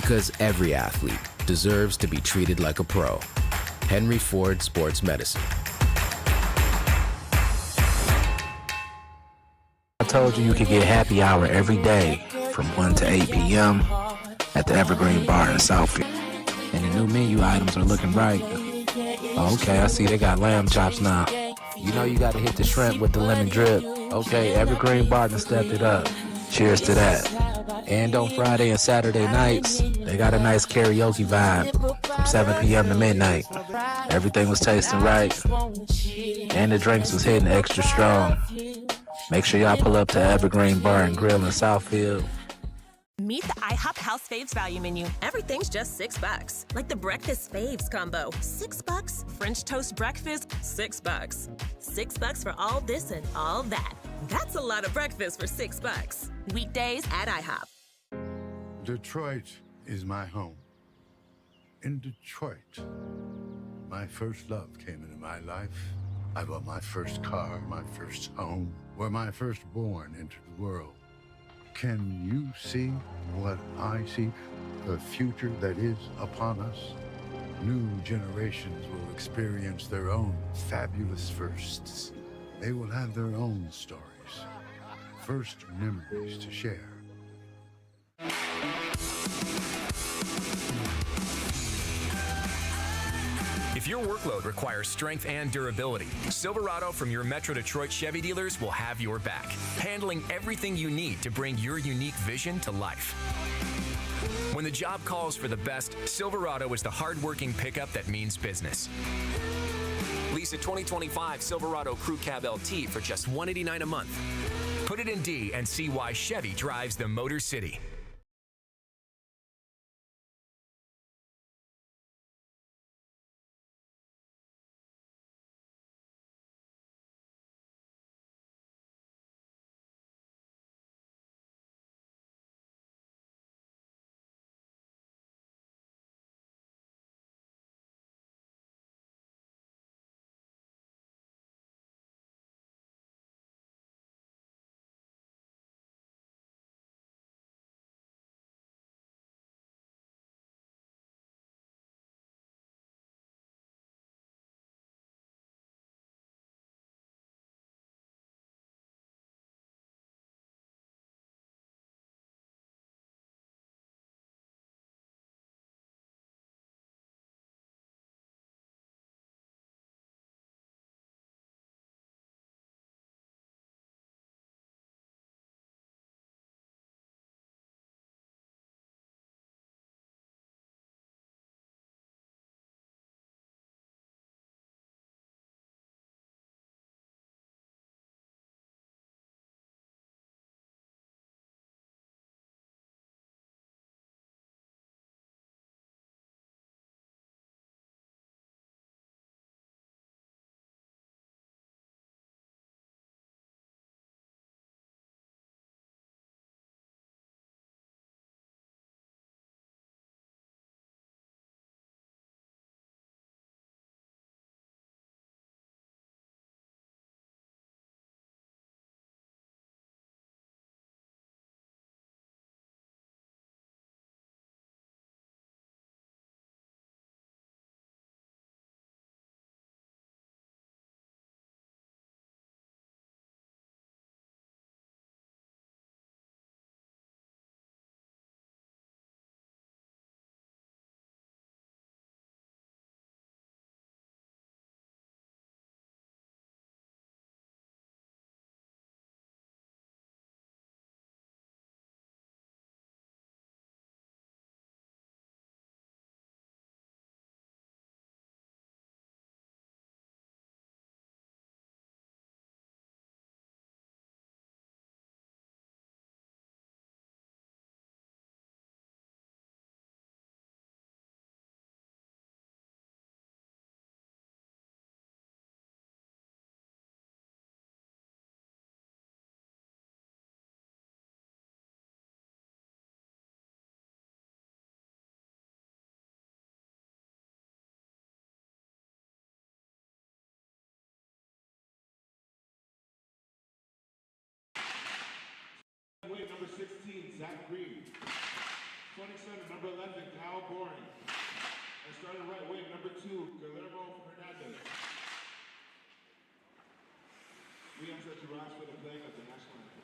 Because every athlete deserves to be treated like a pro. Henry Ford Sports Medicine. I told you could get happy hour every day from 1 to 8 p.m. at the Evergreen Bar in Southfield. And the new menu items are looking right. Oh, okay, I see they got lamb chops now. You know you gotta hit the shrimp with the lemon drip. Okay, Evergreen Bar done stepped it up. Cheers to that. And on Friday and Saturday nights, they got a nice karaoke vibe from 7 p.m. to midnight. Everything was tasting right, and the drinks was hitting extra strong. Make sure y'all pull up to Evergreen Bar and Grill in Southfield. Meet the IHOP House Faves value menu. Everything's just $6. Like the Breakfast Faves combo. $6. French toast breakfast, $6. $6 for all this and all that. That's a lot of breakfast for $6. Weekdays at IHOP. Detroit is my home. In Detroit, my first love came into my life. I bought my first car, my first home, where my firstborn entered the world. Can you see what I see? The future that is upon us? New generations will experience their own fabulous firsts. They will have their own stories, first memories to share. If your workload requires strength and durability, Silverado from your Metro Detroit Chevy dealers will have your back, handling everything you need to bring your unique vision to life. When the job calls for the best, Silverado is the hard-working pickup that means business. Lease a 2025 Silverado Crew Cab LT for just $189 a month. Put it in D and see why Chevy drives the Motor City. Number 16, Zach Green. 27, number 11, Kyle Boring. And starting right wing, number 2, Guillermo Hernandez. We ask that you rise for the playing of the national anthem.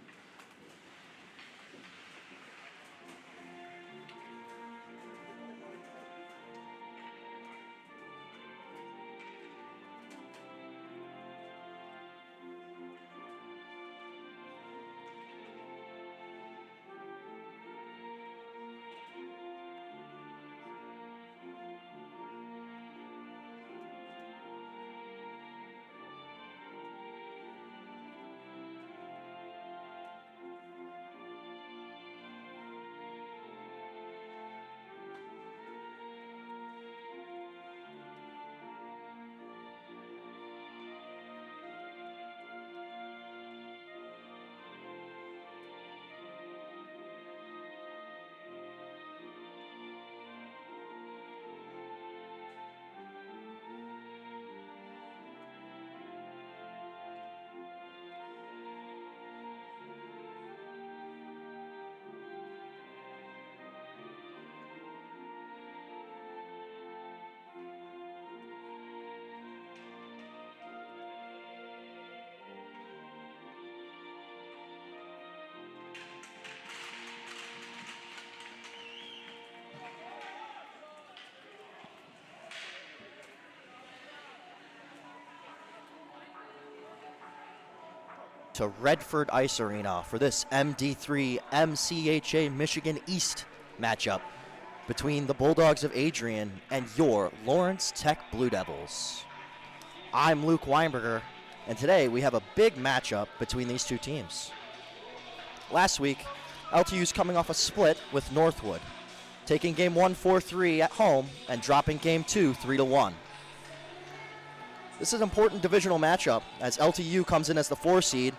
To Redford Ice Arena for this MD3 MCHA Michigan East matchup between the Bulldogs of Adrian and your Lawrence Tech Blue Devils. I'm Luke Weinberger, and today we have a big matchup between these two teams. Last week, LTU's coming off a split with Northwood, taking game 1 4-3 at home and dropping game 2 3-1. This is an important divisional matchup as LTU comes in as the 4 seed.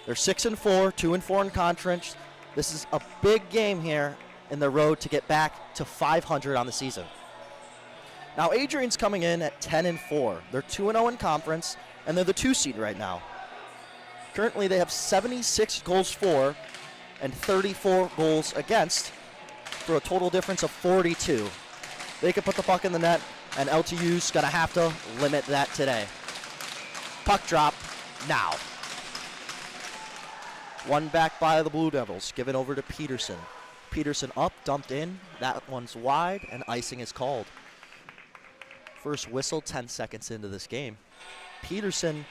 They're 6-4, 2-4 in conference. This is a big game here in the road to get back to 500 on the season. Now Adrian's coming in at 10-4. They're 2-0 in conference, and they're the 2 seed right now. Currently they have 76 goals for and 34 goals against for a total difference of 42. They could put the puck in the net, and LTU's going to have to limit that today. Puck drop now. One back by the Blue Devils, given over to Peterson. Peterson up, dumped in. That one's wide, and icing is called. First whistle 10 seconds into this game. Peterson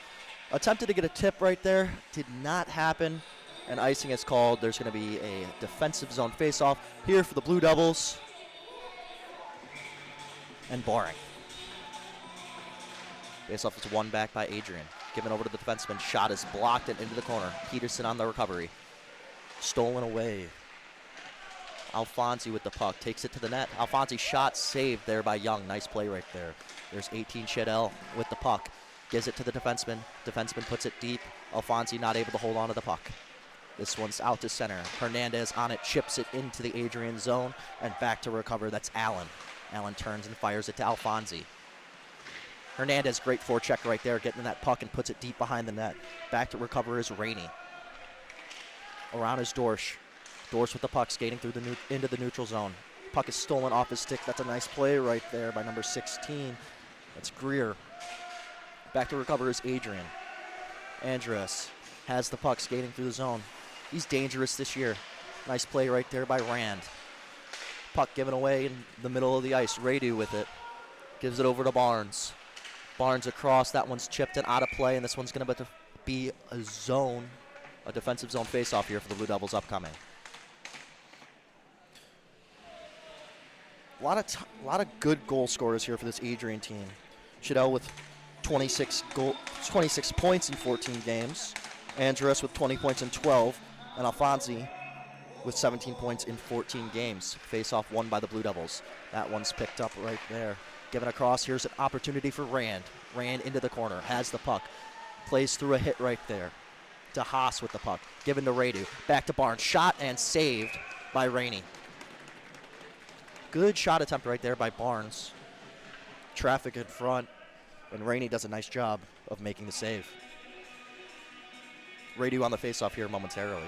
attempted to get a tip right there. Did not happen, and icing is called. There's going to be a defensive zone faceoff here for the Blue Devils. And Boring. Faceoff is one back by Adrian. Given over to the defenseman. Shot is blocked and into the corner. Peterson on the recovery. Stolen away. Alfonsi with the puck. Takes it to the net. Alfonsi shot saved there by Young. Nice play right there. There's 18 Chidell with the puck. Gives it to the defenseman. Defenseman puts it deep. Alfonsi not able to hold on to the puck. This one's out to center. Hernandez on it. Chips it into the Adrian zone. And back to recover. That's Allen. Allen turns and fires it to Alfonsi. Hernandez, great forecheck right there, getting that puck and puts it deep behind the net. Back to recover is Rainey. Around is Dorsch. Dorsch with the puck, skating through into the neutral zone. Puck is stolen off his stick. That's a nice play right there by number 16. That's Greer. Back to recover is Adrian. Andrus has the puck, skating through the zone. He's dangerous this year. Nice play right there by Rand. Puck given away in the middle of the ice. Radu with it. Gives it over to Barnes. Barnes across. That one's chipped and out of play, and this one's going to be a zone, a defensive zone faceoff here for the Blue Devils upcoming. A lot of good goal scorers here for this Adrian team. Chidell with 26 points in 14 games. Andrus with 20 points in 12, and Alfonsi with 17 points in 14 games. Face-off won by the Blue Devils. That one's picked up right there. Given across, here's an opportunity for Rand. Rand into the corner, has the puck. Plays through a hit right there. To Haas with the puck. Given to Radu. Back to Barnes. Shot and saved by Rainey. Good shot attempt right there by Barnes. Traffic in front, and Rainey does a nice job of making the save. Radu on the faceoff here momentarily.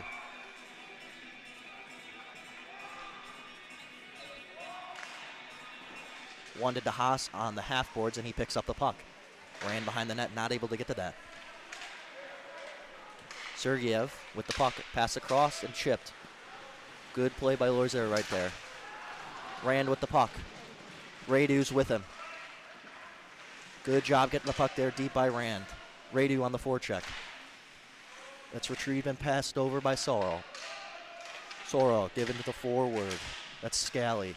One to DeHaas on the half boards, and he picks up the puck. Ran behind the net, not able to get to that. Sergeyev with the puck, pass across and chipped. Good play by Loiser right there. Rand with the puck. Radu's with him. Good job getting the puck there deep by Rand. Radu on the forecheck. That's retrieved and passed over by Sorrell. Sorrell given to the forward. That's Scally.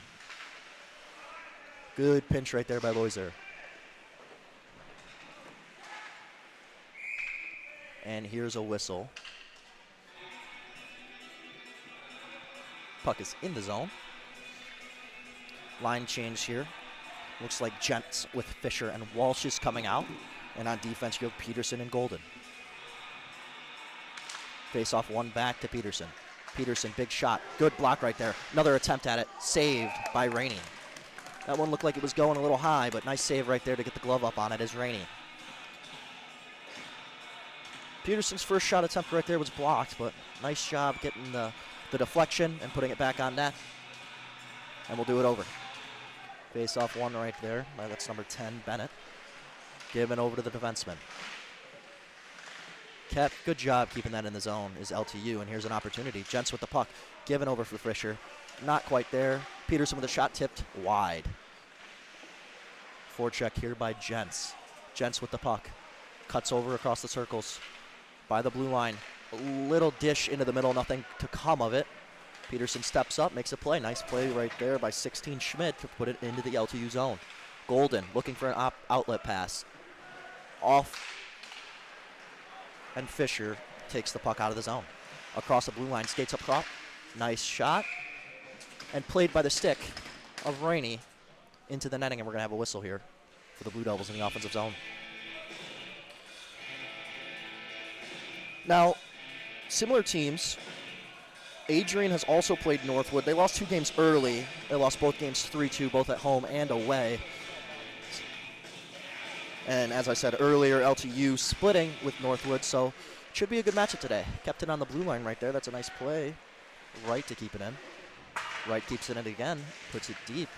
Good pinch right there by Loiser. And here's a whistle. Puck is in the zone. Line change here. Looks like Gents with Fisher and Walsh is coming out. And on defense, you have Peterson and Golden. Face off one back to Peterson. Peterson, big shot. Good block right there. Another attempt at it. Saved by Rainey. That one looked like it was going a little high, but nice save right there to get the glove up on it as Rainey. Peterson's first shot attempt right there was blocked, but nice job getting the deflection and putting it back on net. And we'll do it over. Face off one right there. That's number 10, Bennett. Given over to the defenseman. Kept, good job keeping that in the zone is LTU, and here's an opportunity. Gents with the puck, given over for Fisher. Not quite there. Peterson with a shot tipped wide. Forecheck here by Gents. Gents with the puck. Cuts over across the circles by the blue line. A little dish into the middle, nothing to come of it. Peterson steps up, makes a play. Nice play right there by 16 Schmidt to put it into the LTU zone. Golden looking for an outlet pass. Off. And Fisher takes the puck out of the zone. Across the blue line, skates up top. Nice shot. And played by the stick of Rainey into the netting, and we're going to have a whistle here for the Blue Devils in the offensive zone. Now, similar teams. Adrian has also played Northwood. They lost 2 games early. They lost both games 3-2, both at home and away. And as I said earlier, LTU splitting with Northwood, so it should be a good matchup today. Kept it on the blue line right there. That's a nice play. Right to keep it in. Right keeps it in again. Puts it deep.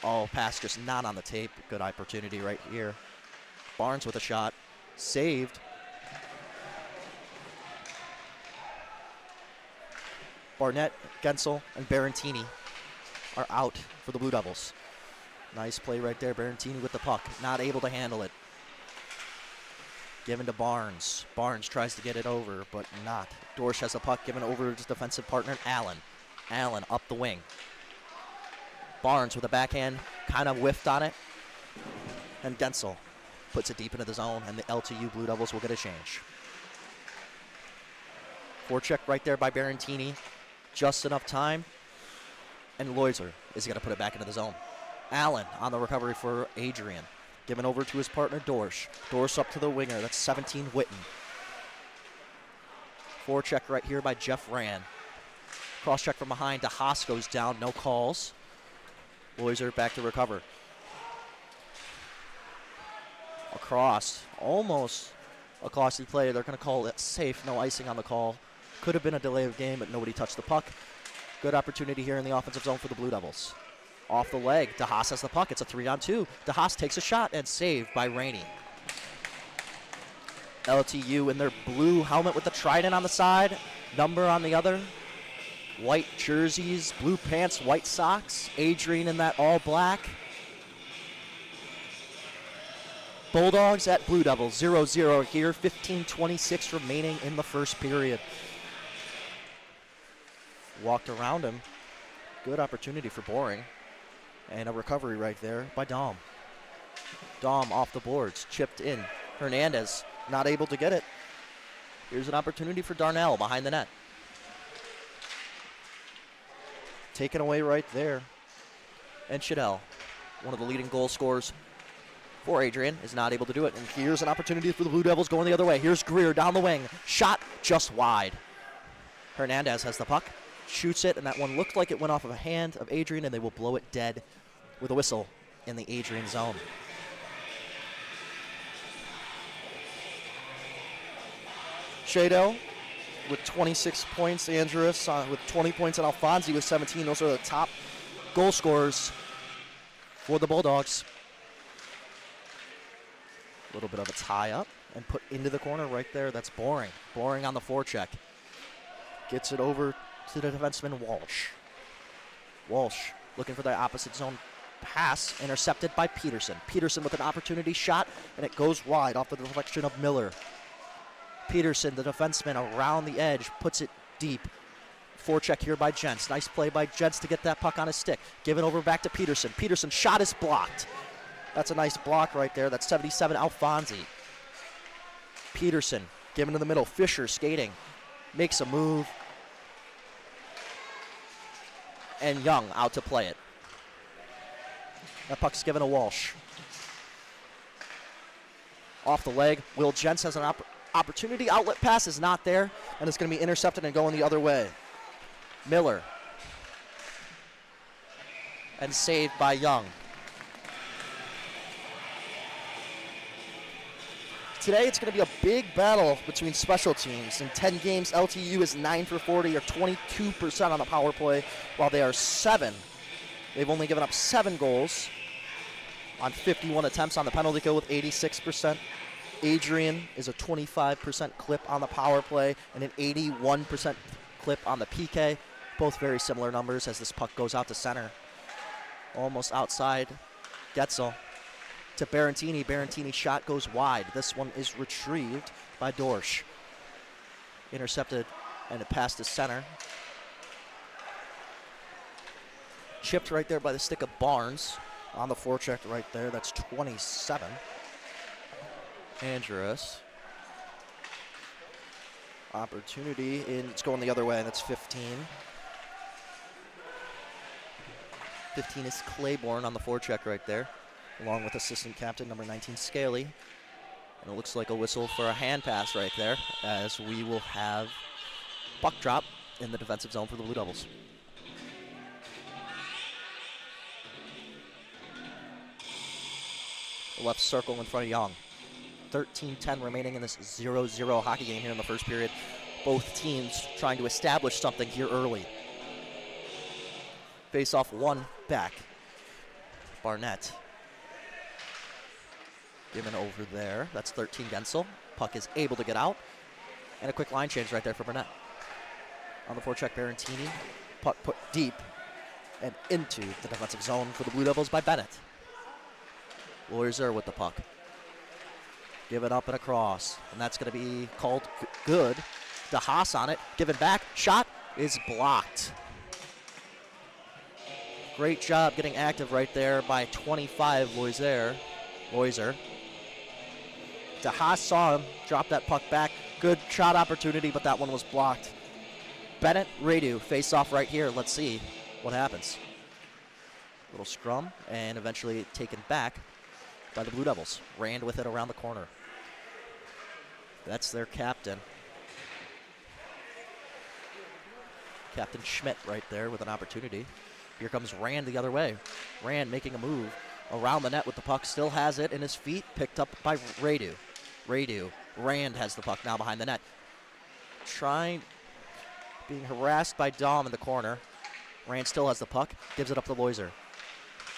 Oh, pass just not on the tape. Good opportunity right here. Barnes with a shot. Saved. Barnett, Gensel, and Barantini are out for the Blue Devils. Nice play right there. Barantini with the puck. Not able to handle it. Given to Barnes. Barnes tries to get it over, but not. Dorsch has the puck given over to his defensive partner, Allen. Allen up the wing. Barnes with a backhand. Kind of whiffed on it. And Gensel puts it deep into the zone, and the LTU Blue Devils will get a change. Forecheck right there by Barantini. Just enough time. And Loiser is going to put it back into the zone. Allen on the recovery for Adrian. Given over to his partner, Dorsch. Dorsch up to the winger. That's 17, Witten. Forecheck right here by Jeff Rand. Cross-check from behind. DeHaas goes down. No calls. Loiser back to recover. Across. Almost a costly play. They're going to call it safe. No icing on the call. Could have been a delay of game, but nobody touched the puck. Good opportunity here in the offensive zone for the Blue Devils. Off the leg, DeHaas has the puck. It's a 3-on-2. DeHaas takes a shot and saved by Rainey. LTU in their blue helmet with the trident on the side, number on the other. White jerseys, blue pants, white socks. Adrian in that all black. Bulldogs at Blue Devils, 0-0 here. 15:26 remaining in the first period. Walked around him. Good opportunity for Boring. And a recovery right there by Dom. Dom off the boards, chipped in. Hernandez not able to get it. Here's an opportunity for Darnell behind the net. Taken away right there. And Shadell, one of the leading goal scorers for Adrian, is not able to do it. And here's an opportunity for the Blue Devils going the other way. Here's Greer down the wing. Shot just wide. Hernandez has the puck. Shoots it, and that one looked like it went off of a hand of Adrian, and they will blow it dead with a whistle in the Adrian zone. Shadell with 26 points, Andrus with 20 points, and Alfonsi with 17. Those are the top goal scorers for the Bulldogs. A little bit of a tie up and put into the corner right there. That's Boring. Boring on the forecheck. Gets it over to the defenseman Walsh. Walsh looking for the opposite zone pass, intercepted by Peterson. Peterson with an opportunity shot, and it goes wide off the deflection of Miller. Peterson, the defenseman, around the edge, puts it deep. Forecheck here by Jentz. Nice play by Jentz to get that puck on his stick. Give it over back to Peterson. Peterson's shot is blocked. That's a nice block right there. That's 77 Alfonsi. Peterson given to the middle. Fisher skating. Makes a move. And Young out to play it. That puck's given to Walsh. Off the leg. Will Jentz has an opportunity. Outlet pass is not there. And it's going to be intercepted and going the other way. Miller. And saved by Young. Today it's going to be a big battle between special teams. In 10 games, LTU is 9 for 40 or 22% on the power play, while they are 7. They've only given up 7 goals on 51 attempts on the penalty kill with 86%. Adrian is a 25% clip on the power play and an 81% clip on the PK. Both very similar numbers as this puck goes out to center. Almost outside. Getzel to Barantini. Barantini's shot goes wide. This one is retrieved by Dorsch. Intercepted and it passed to center. Chipped right there by the stick of Barnes on the forecheck right there. That's 27. Andrus. Opportunity, and it's going the other way, and that's 15. 15 is Claiborne on the forecheck right there, along with assistant captain number 19, Scaley. And it looks like a whistle for a hand pass right there, as we will have puck drop in the defensive zone for the Blue Devils. The left circle in front of Young. 13-10 remaining in this 0-0 hockey game here in the first period. Both teams trying to establish something here early. Face off one back. Barnett. Given over there. That's 13 Gensel. Puck is able to get out. And a quick line change right there for Barnett. On the forecheck, Barantini. Puck put deep and into the defensive zone for the Blue Devils by Bennett. Loiser with the puck. Give it up and across. And that's going to be called good. DeHaas on it. Given back. Shot is blocked. Great job getting active right there by 25 Loiser. DeHaas saw him. Drop that puck back. Good shot opportunity, but that one was blocked. Bennett, Radu face off right here. Let's see what happens. Little scrum and eventually taken back by the Blue Devils. Rand with it around the corner. That's their captain. Captain Schmidt right there with an opportunity. Here comes Rand the other way. Rand making a move around the net with the puck. Still has it in his feet. Picked up by Radu. Rand has the puck now behind the net. Being harassed by Dom in the corner. Rand still has the puck. Gives it up to Loiser.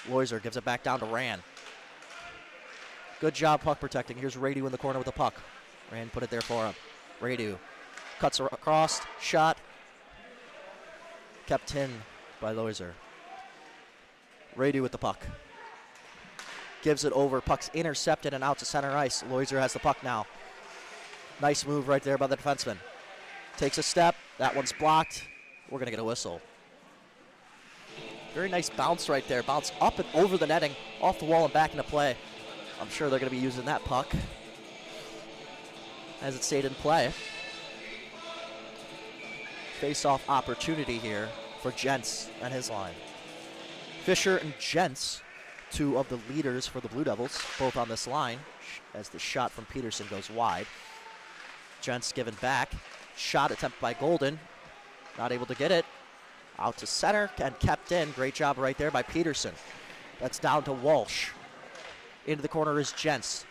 Loiser gives it back down to Rand. Good job puck protecting. Here's Radu in the corner with the puck. Rand put it there for him. Radu cuts across. Shot. Kept in by Loiser. Radu with the puck. Gives it over. Puck's intercepted and out to center ice. Loiser has the puck now. Nice move right there by the defenseman. Takes a step. That one's blocked. We're going to get a whistle. Very nice bounce right there. Bounce up and over the netting. Off the wall and back into play. I'm sure they're going to be using that puck as it stayed in play. Face-off opportunity here for Jentz and his line. Fisher and Jentz, two of the leaders for the Blue Devils, both on this line, as the shot from Peterson goes wide. Jentz given back. Shot attempt by Golden. Not able to get it. Out to center and kept in. Great job right there by Peterson. That's down to Walsh. Into the corner is Jentz.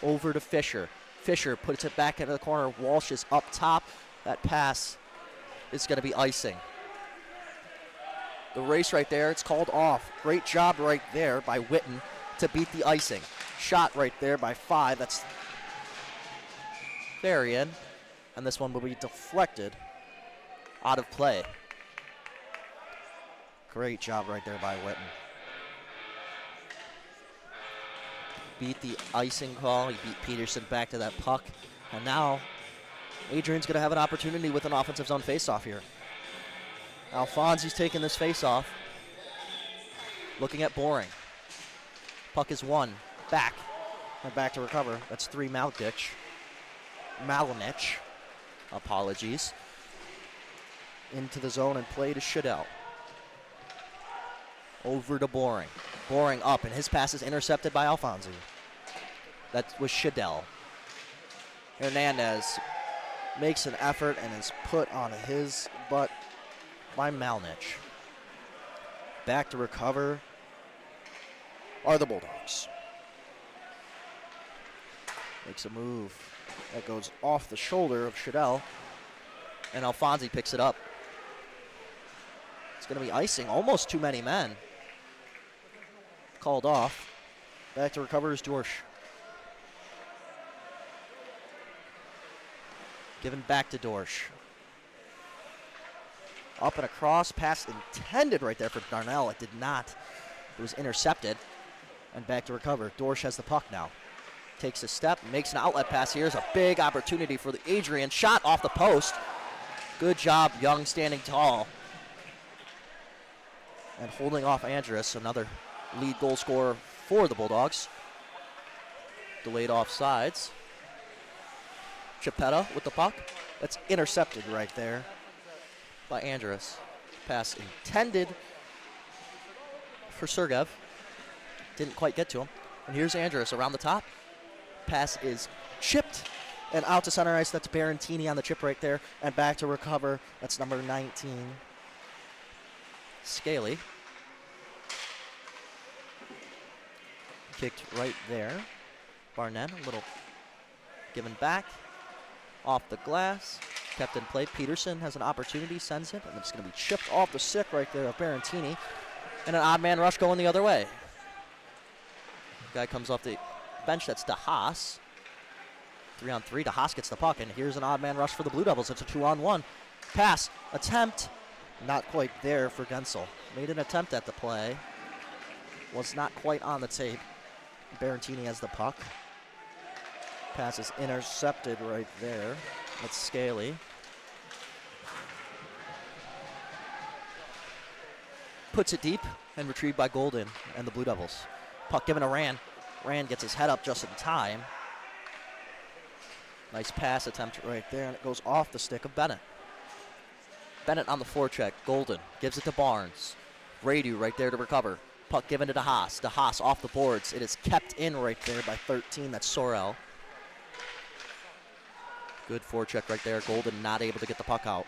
Over to Fisher. Fisher puts it back into the corner. Walsh is up top. That pass is going to be icing. the race right there. It's called off. Great job right there by Witten to beat the icing. Shot right there by 5. That's very in. And this one will be deflected out of play. Great job right there by Witten. Beat the icing call. He beat Peterson back to that puck. And now Adrian's going to have an opportunity with an offensive zone faceoff here. Alfonsi's taking this faceoff. Looking at Boring. Puck is 1. Back. And back to recover. That's 3 Malnich. Apologies. Into the zone and play to Shadell. Over to Boring. Boring up, and his pass is intercepted by Alfonsi. That was Shadell. Hernandez makes an effort and is put on his butt by Malnich. Back to recover are the Bulldogs. Makes a move that goes off the shoulder of Shadell, and Alfonsi picks it up. It's going to be icing, almost too many men. Called off. Back to recover is Dorsch. Given back to Dorsch. Up and across, pass intended right there for Darnell. It did not. It was intercepted. And back to recover. Dorsch has the puck now. Takes a step, makes an outlet pass. Here's a big opportunity for the Adrian. Shot off the post. Good job, Young standing tall. And holding off Andrus, another lead goal scorer for the Bulldogs. Delayed offsides. Chipetta with the puck. That's intercepted right there by Andrus. Pass intended for Sergev. Didn't quite get to him. And here's Andrus around the top. Pass is chipped and out to center ice. That's Barantini on the chip right there. And back to recover. That's number 19, Scaly. Kicked right there. Barnett, a little given back. Off the glass. Kept in play. Peterson has an opportunity, sends it, and it's going to be chipped off the stick right there of Barantini. And an odd man rush going the other way. Guy comes off the bench, that's DeHaas. 3-on-3, DeHaas gets the puck, and here's an odd man rush for the Blue Devils. It's a 2-on-1. Pass, attempt, not quite there for Gensel. Made an attempt at the play. Was not quite on the tape. Barantini has the puck. Pass is intercepted right there. That's Scaly. Puts it deep and retrieved by Golden and the Blue Devils. Puck given to Rand. Rand gets his head up just in time. Nice pass attempt right there, and it goes off the stick of Bennett. Bennett on the forecheck. Golden gives it to Barnes. Radu right there to recover. Puck given to DeHaas. DeHaas off the boards. It is kept in right there by 13. That's Sorel. Good forecheck right there. Golden not able to get the puck out.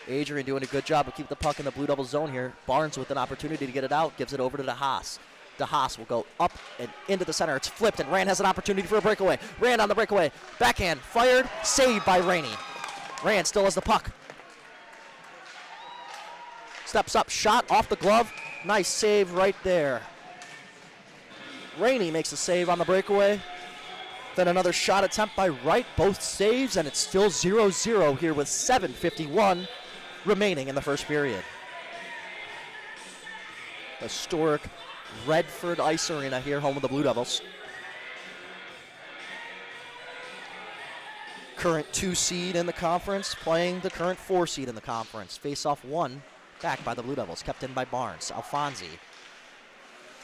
Adrian doing a good job of keeping the puck in the Blue Devil zone here. Barnes with an opportunity to get it out. Gives it over to DeHaas. DeHaas will go up and into the center. It's flipped, and Rand has an opportunity for a breakaway. Rand on the breakaway. Backhand. Fired. Saved by Rainey. Rand still has the puck. Steps up. Shot off the glove. Nice save right there. Rainey makes a save on the breakaway. Then another shot attempt by Wright. Both saves, and it's still 0-0 here with 7:51 remaining in the first period. Historic Redford Ice Arena here, home of the Blue Devils. Current 2 seed in the conference playing the current 4 seed in the conference. Face-off 1 back by the Blue Devils, kept in by Barnes. Alfonsi.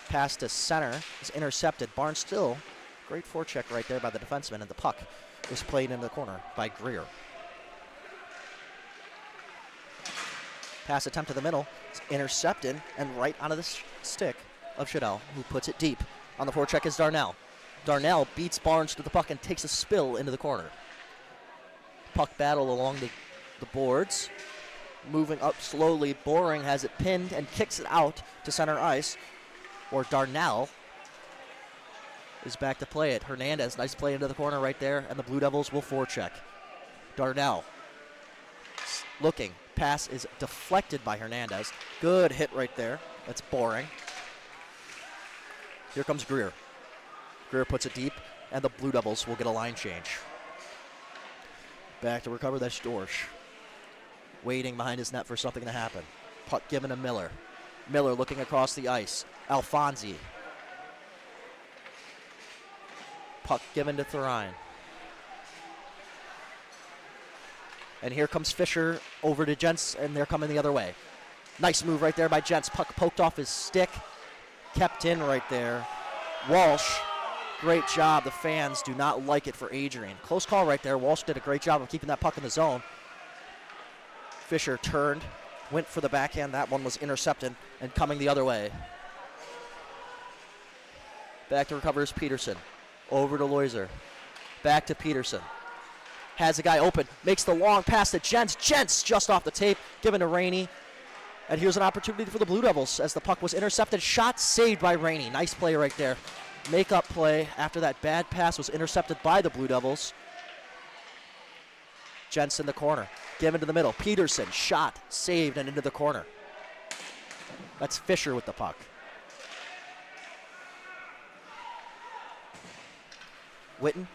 Pass to center is intercepted. Barnes still. Great forecheck right there by the defenseman, and the puck is played into the corner by Greer. Pass attempt to the middle. It's intercepted and right onto the stick of Shadell, who puts it deep. On the forecheck is Darnell. Darnell beats Barnes to the puck and takes a spill into the corner. Puck battle along the boards. Moving up slowly. Boring has it pinned and kicks it out to center ice. Or Darnell is back to play it. Hernandez, nice play into the corner right there, and the Blue Devils will forecheck. Darnell looking, pass is deflected by Hernandez. Good hit right there. That's boring. Here comes Greer. Greer puts it deep, and the Blue Devils will get a line change. Back to recover, that's Dorsch. Waiting behind his net for something to happen. Puck given to Miller. Miller looking across the ice. Alfonsi. Puck given to Thorine. And here comes Fisher over to Jentz, and they're coming the other way. Nice move right there by Jentz. Puck poked off his stick. Kept in right there. Walsh, great job. The fans do not like it for Adrian. Close call right there. Walsh did a great job of keeping that puck in the zone. Fisher turned, went for the backhand. That one was intercepted and coming the other way. Back to recover is Peterson. Over to Loiser. Back to Peterson. Has a guy open. Makes the long pass to Jentz. Jentz just off the tape. Given to Rainey. And here's an opportunity for the Blue Devils as the puck was intercepted. Shot saved by Rainey. Nice play right there. Make-up play after that bad pass was intercepted by the Blue Devils. Jentz in the corner. Given to the middle. Peterson. Shot. Saved and into the corner. That's Fisher with the puck. Witten.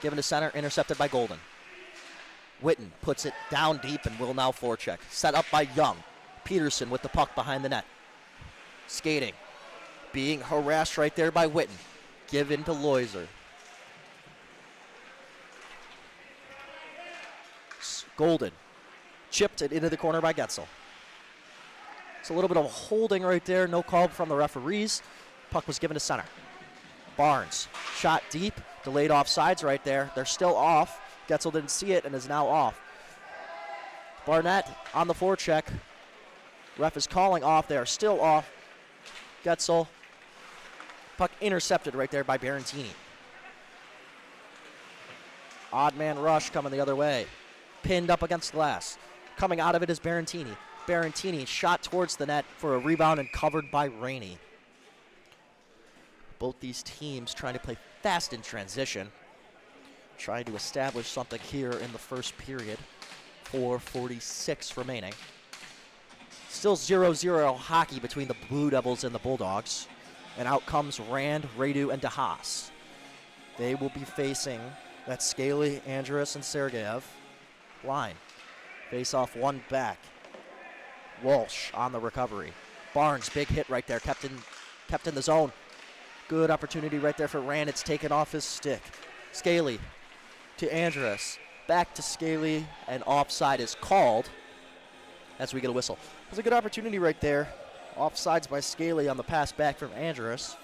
Given to center. Intercepted by Golden. Witten puts it down deep and will now forecheck. Set up by Young. Peterson with the puck behind the net. Skating. Being harassed right there by Witten. Given to Loiser. Golden. Chipped it into the corner by Getzel. It's a little bit of holding right there. No call from the referees. Puck was given to center. Barnes. Shot deep. Delayed offsides right there. They're still off. Getzel didn't see it and is now off. Barnett on the forecheck. Ref is calling off. They are still off. Getzel. Puck intercepted right there by Barantini. Odd man rush coming the other way. Pinned up against glass. Coming out of it is Barantini. Barantini shot towards the net for a rebound and covered by Rainey. Both these teams trying to play fast in transition. Trying to establish something here in the first period. 4:46 remaining. Still 0-0 hockey between the Blue Devils and the Bulldogs. And out comes Rand, Radu, and DeHaas. They will be facing that Scaly, Andrus, and Sergeyev line. Face off one back. Walsh on the recovery. Barnes, big hit right there, kept in the zone. Good opportunity right there for Rand. It's taken off his stick. Scaly to Andrus. Back to Scaly, and offside is called as we get a whistle. It was a good opportunity right there. Offsides by Scaly on the pass back from Andrus.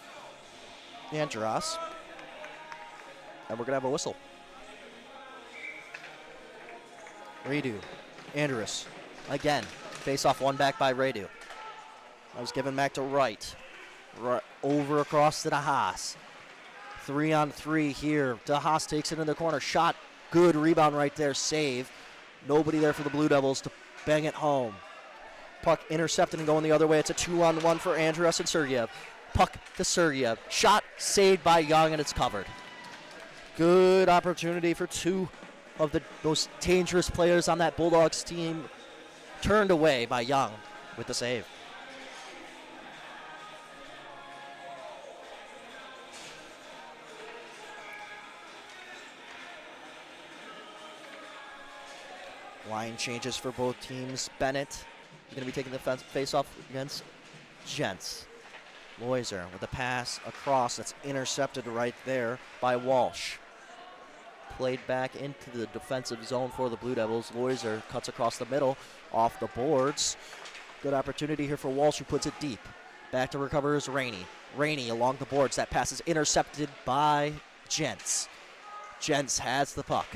And we're going to have a whistle. Radu. Andrus. Again. Face off one back by Radu. That was given back to Wright. Over across to DeHaas. 3-on-3 here. DeHaas takes it in the corner. Shot. Good rebound right there. Save. Nobody there for the Blue Devils to bang it home. Puck intercepted and going the other way. It's a 2-on-1 for Andrus and Sergeyev. Puck to Sergeyev. Shot saved by Young, and it's covered. Good opportunity for two of the most dangerous players on that Bulldogs team. Turned away by Young with the save. Line changes for both teams. Bennett is going to be taking the face-off against Jentz. Loiser with a pass across that's intercepted right there by Walsh. Played back into the defensive zone for the Blue Devils. Loiser cuts across the middle, off the boards. Good opportunity here for Walsh, who puts it deep. Back to recover is Rainey. Rainey along the boards. That pass is intercepted by Jentz. Jentz has the puck.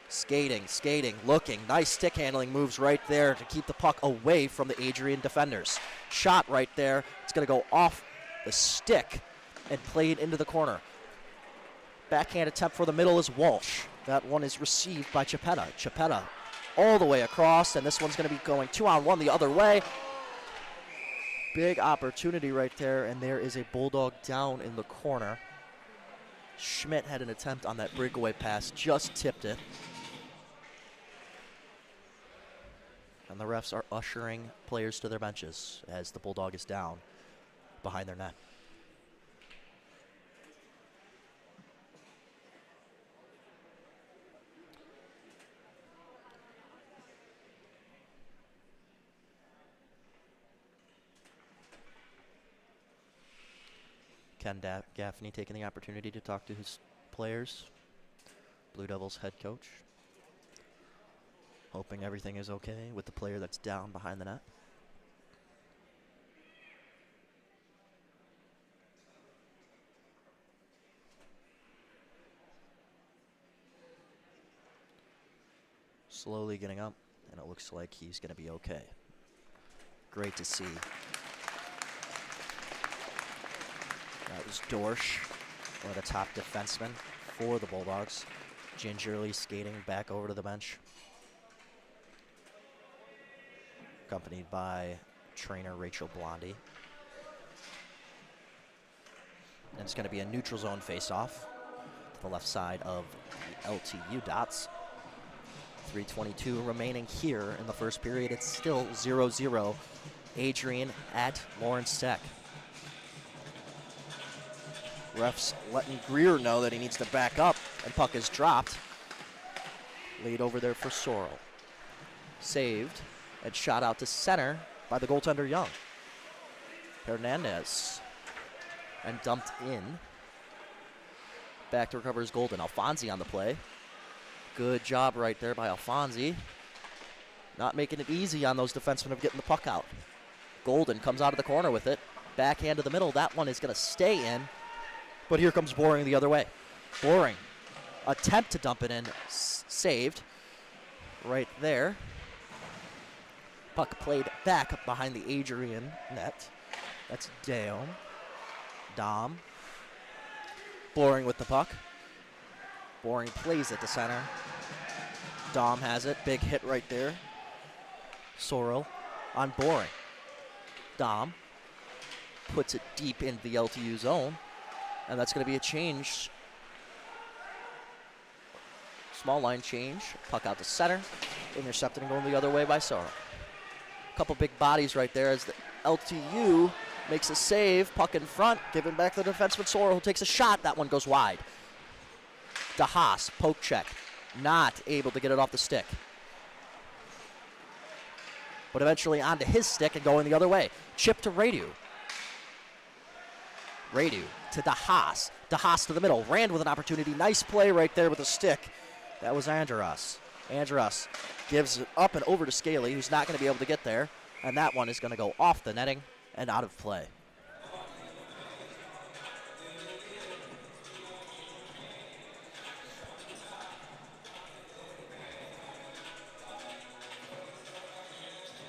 Skating, looking. Nice stick handling moves right there to keep the puck away from the Adrian defenders. Shot right there. It's going to go off the stick and played into the corner. Backhand attempt for the middle is Walsh. That one is received by Chapetta. Chapetta all the way across, and this one's going to be going 2-on-1 the other way. Big opportunity right there, and there is a Bulldog down in the corner. Schmidt had an attempt on that breakaway pass, just tipped it. And the refs are ushering players to their benches as the Bulldog is down behind their net. Ken Gaffney taking the opportunity to talk to his players. Blue Devils head coach. Hoping everything is okay with the player that's down behind the net. Slowly getting up, and it looks like he's going to be okay. Great to see. That was Dorsch, one of the top defensemen for the Bulldogs, gingerly skating back over to the bench, accompanied by trainer Rachel Blondie. And it's going to be a neutral zone face-off to the left side of the LTU dots. 3:22 remaining here in the first period. It's still 0-0. Adrian at Lawrence Tech. Refs letting Greer know that he needs to back up, and puck is dropped. Lead over there for Sorrell. Saved and shot out to center by the goaltender Young. Hernandez. And dumped in. Back to recover his Golden. Alfonsi on the play. Good job right there by Alfonsi. Not making it easy on those defensemen of getting the puck out. Golden comes out of the corner with it. Backhand to the middle. That one is going to stay in. But here comes Boring the other way. Boring. Attempt to dump it in. Saved. Right there. Puck played back behind the Adrian net. That's Dom. Boring with the puck. Boring plays it to center. Dom has it. Big hit right there. Sorrell on Boring. Dom puts it deep into the LTU zone. And that's going to be a change. Small line change. Puck out to center. Intercepted and going the other way by Sorrell. Couple big bodies right there as the LTU makes a save. Puck in front. Given back to the defenseman Sorrell, who takes a shot. That one goes wide. DeHaas, poke check. Not able to get it off the stick. But eventually onto his stick and going the other way. Chip to Radu. Radu to DeHaas. DeHaas to the middle. Rand with an opportunity. Nice play right there with a stick. That was Andras. Andras gives it up and over to Scaly, who's not going to be able to get there. And that one is going to go off the netting and out of play.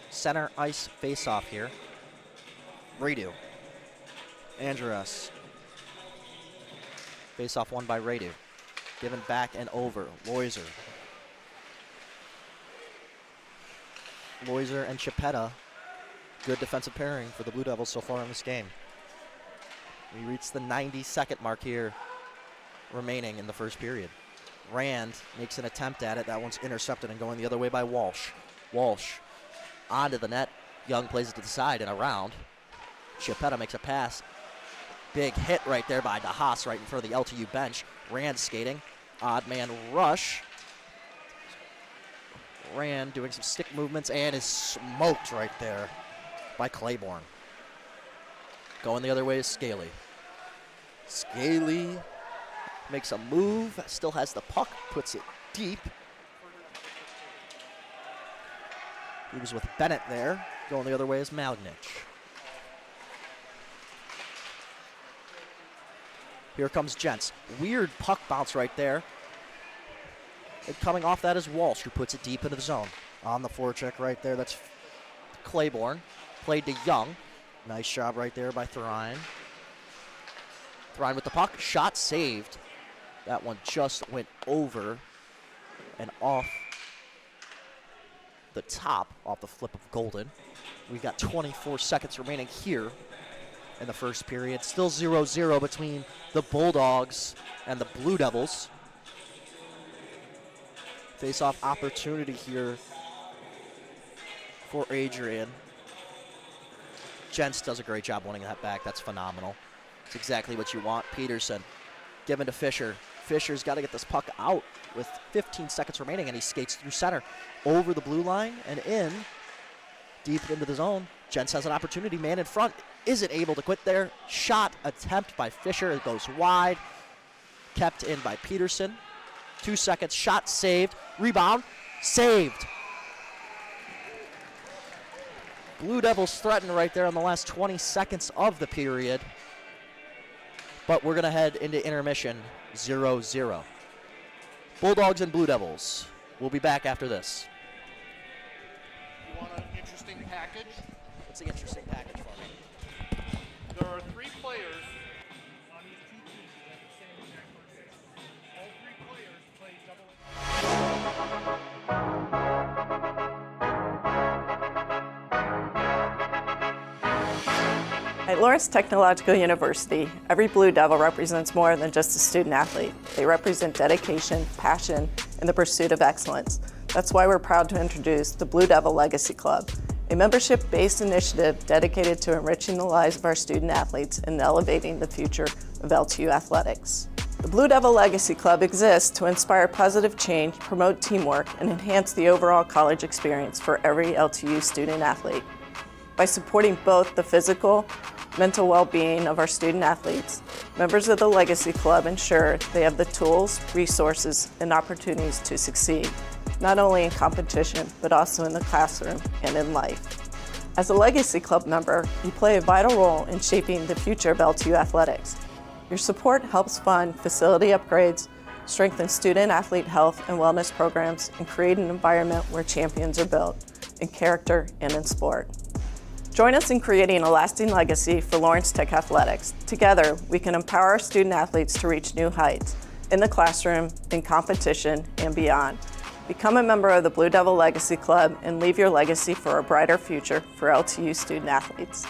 Center ice face-off here. Radu. Andras. Face-off won by Radu. Given back and over. Loiser. Loiser and Chipetta. Good defensive pairing for the Blue Devils so far in this game. We reach the 90-second mark here remaining in the first period. Rand makes an attempt at it. That one's intercepted and going the other way by Walsh. Walsh onto the net. Young plays it to the side and around. Chipetta makes a pass. Big hit right there by DeHaas right in front of the LTU bench. Rand skating. Odd man rush. Rand doing some stick movements and is smoked right there by Claiborne. Going the other way is Scaly. Scaly makes a move. Still has the puck. Puts it deep. He was with Bennett there. Going the other way is Malgnich. Here comes Gents. Weird puck bounce right there. And coming off that is Walsh, who puts it deep into the zone. On the forecheck right there, that's Claiborne. Played to Young. Nice job right there by Thrine. Thrine with the puck. Shot saved. That one just went over and off the top, off the flip of Golden. We've got 24 seconds remaining here in the first period. Still 0-0 between the Bulldogs and the Blue Devils. Face-off opportunity here for Adrian. Jens does a great job winning that back. That's phenomenal. It's exactly what you want. Peterson given to Fisher. Fisher's got to get this puck out with 15 seconds remaining, and he skates through center over the blue line and in deep into the zone. Jens has an opportunity, man in front. Isn't able to quit there. Shot attempt by Fisher. It goes wide. Kept in by Peterson. 2 seconds. Shot saved. Rebound. Saved. Blue Devils threatened right there on the last 20 seconds of the period. But we're going to head into intermission 0-0. Bulldogs and Blue Devils. We'll be back after this. You want an interesting package? What's the interesting package for me? There are 3 players on these 2 teams that have the same exact birthday. All 3 players play double. At Lawrence Technological University, every Blue Devil represents more than just a student athlete. They represent dedication, passion, and the pursuit of excellence. That's why we're proud to introduce the Blue Devil Legacy Club, a membership-based initiative dedicated to enriching the lives of our student athletes and elevating the future of LTU athletics. The Blue Devil Legacy Club exists to inspire positive change, promote teamwork, and enhance the overall college experience for every LTU student athlete. By supporting both the physical, mental well-being of our student athletes, members of the Legacy Club ensure they have the tools, resources, and opportunities to succeed, not only in competition, but also in the classroom and in life. As a Legacy Club member, you play a vital role in shaping the future of LTU athletics. Your support helps fund facility upgrades, strengthen student-athlete health and wellness programs, and create an environment where champions are built, in character and in sport. Join us in creating a lasting legacy for Lawrence Tech Athletics. Together, we can empower our student athletes to reach new heights in the classroom, in competition, and beyond. Become a member of the Blue Devil Legacy Club and leave your legacy for a brighter future for LTU student athletes.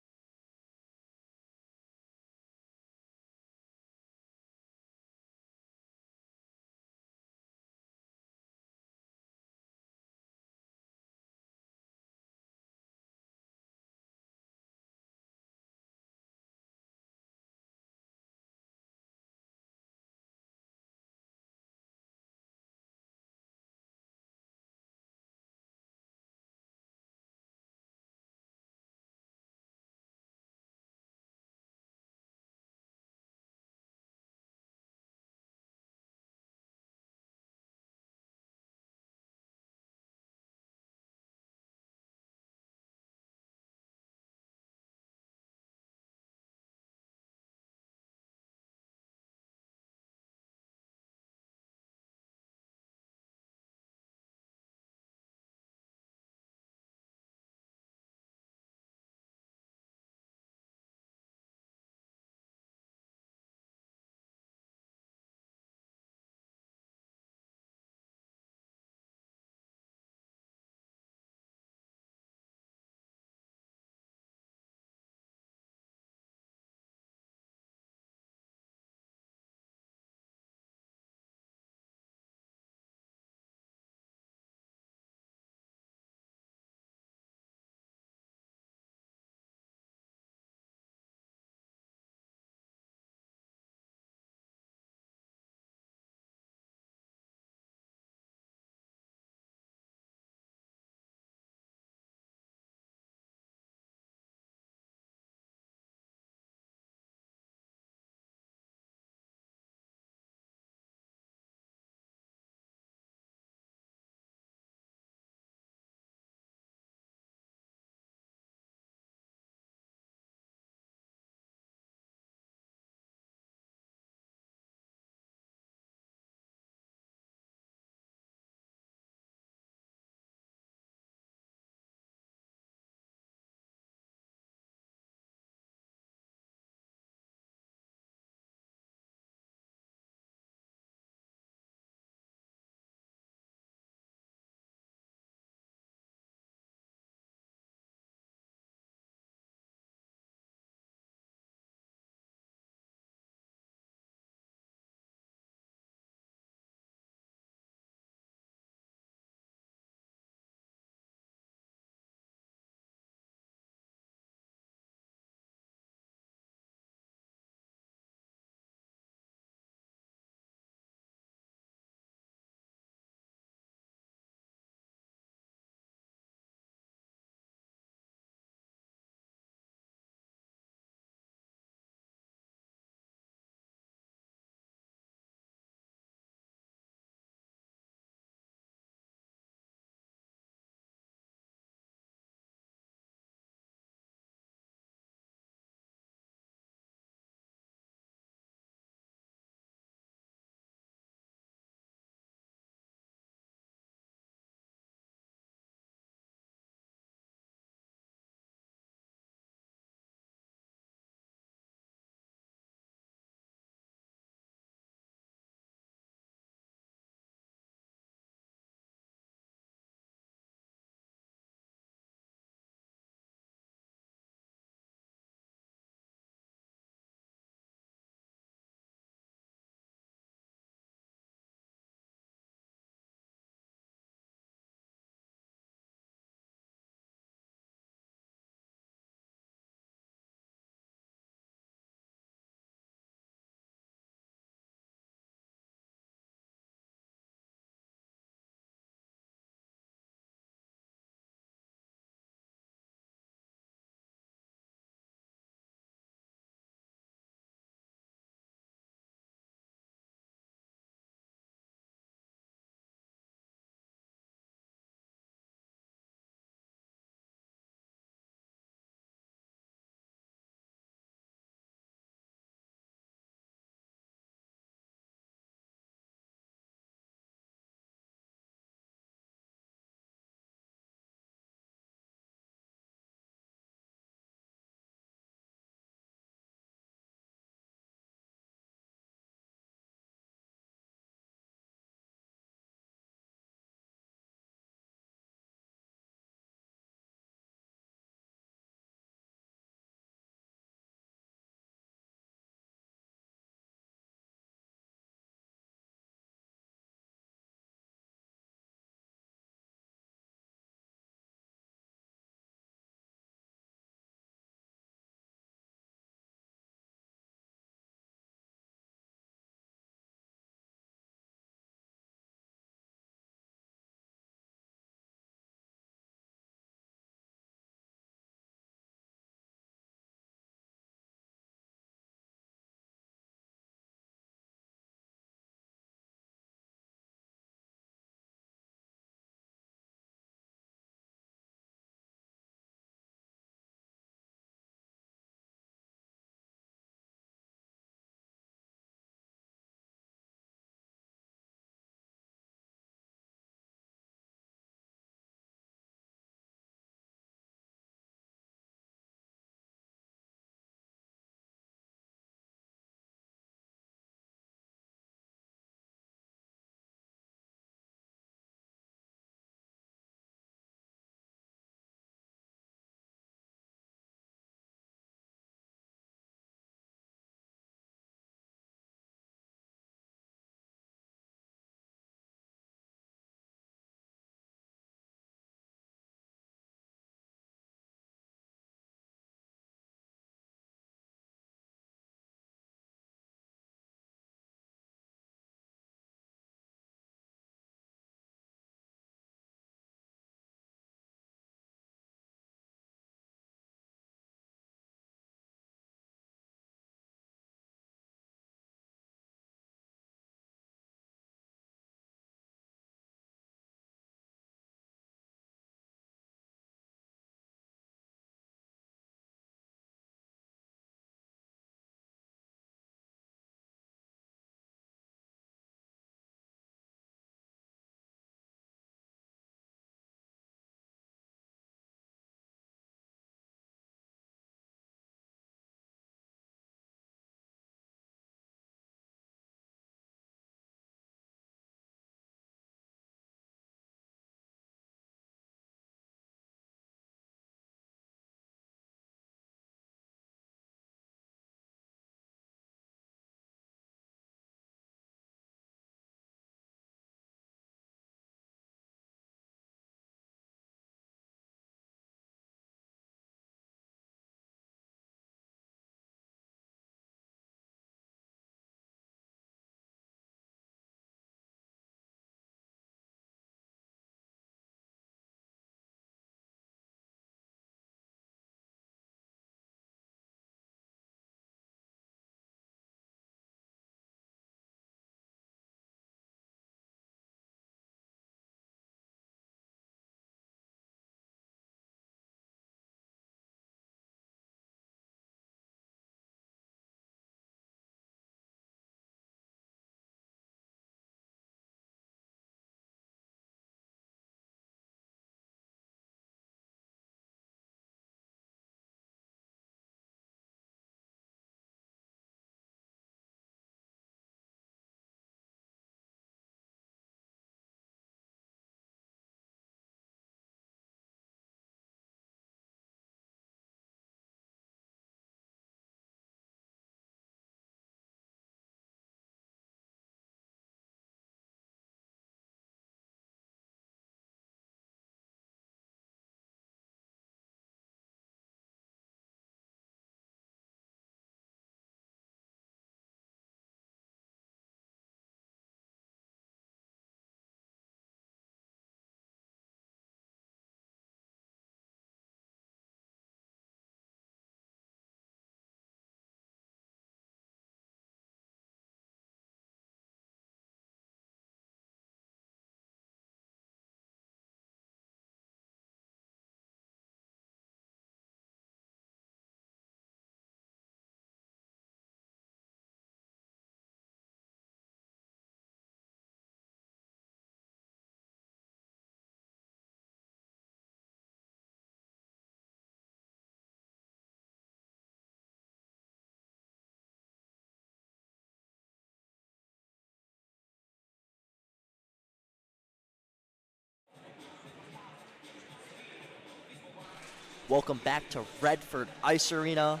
Welcome back to Redford Ice Arena,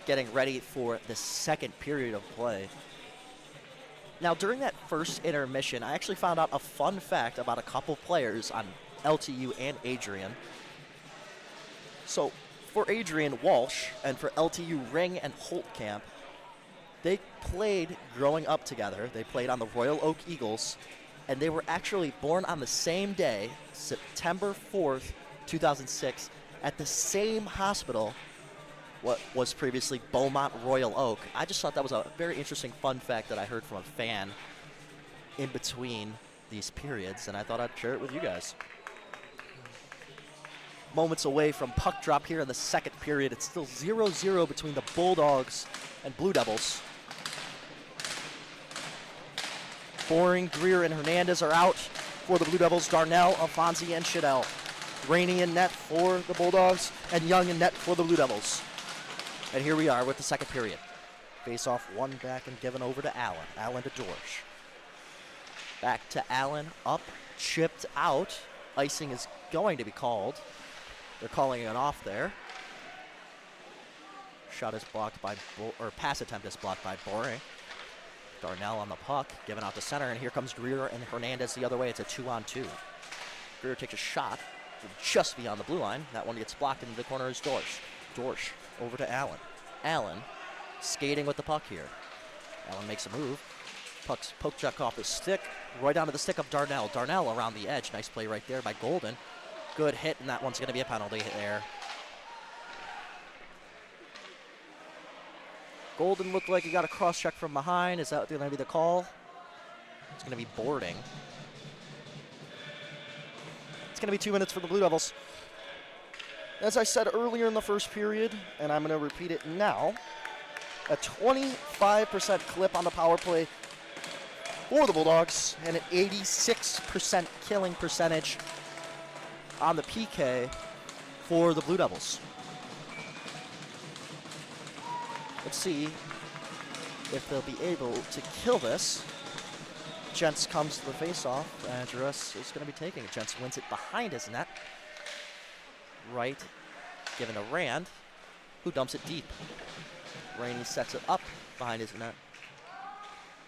getting ready for the second period of play. Now, during that first intermission, I actually found out a fun fact about a couple players on LTU and Adrian. So, for Adrian Walsh and for LTU Ring and Holtkamp, they played growing up together. They played on the Royal Oak Eagles, and they were actually born on the same day, September 4th, 2006, at the same hospital, what was previously Beaumont Royal Oak. I just thought that was a very interesting fun fact that I heard from a fan in between these periods, and I thought I'd share it with you guys. Moments away from puck drop here in the second period. It's still 0-0 between the Bulldogs and Blue Devils. Boring, Greer, and Hernandez are out for the Blue Devils. Darnell, Alfonsi, and Shadell. Rainey in net for the Bulldogs, and Young in net for the Blue Devils. And here we are with the second period. Face off, one back and given over to Allen. Allen to Dorsch. Back to Allen, up, chipped out. Icing is going to be called. They're calling it off there. Shot is blocked by, pass attempt is blocked by Boring. Darnell on the puck, given out to center, and here comes Greer and Hernandez the other way. It's a 2-on-2. Greer takes a shot just beyond the blue line. That one gets blocked into the corner is Dorsch. Dorsch over to Allen. Allen skating with the puck here. Allen makes a move. Puck's poke check off the stick, right onto the stick of Darnell. Darnell around the edge. Nice play right there by Golden. Good hit, and that one's going to be a penalty there. Golden looked like he got a cross check from behind. Is that going to be the call? It's going to be boarding. It's going to be 2 minutes for the Blue Devils. As I said earlier in the first period, and I'm going to repeat it now, a 25% clip on the power play for the Bulldogs and an 86% killing percentage on the PK for the Blue Devils. Let's see if they'll be able to kill this. Jentz comes to the face-off, and Jerez is going to be taking it. Jentz wins it behind his net. Right, given to Rand, who dumps it deep. Rainey sets it up behind his net.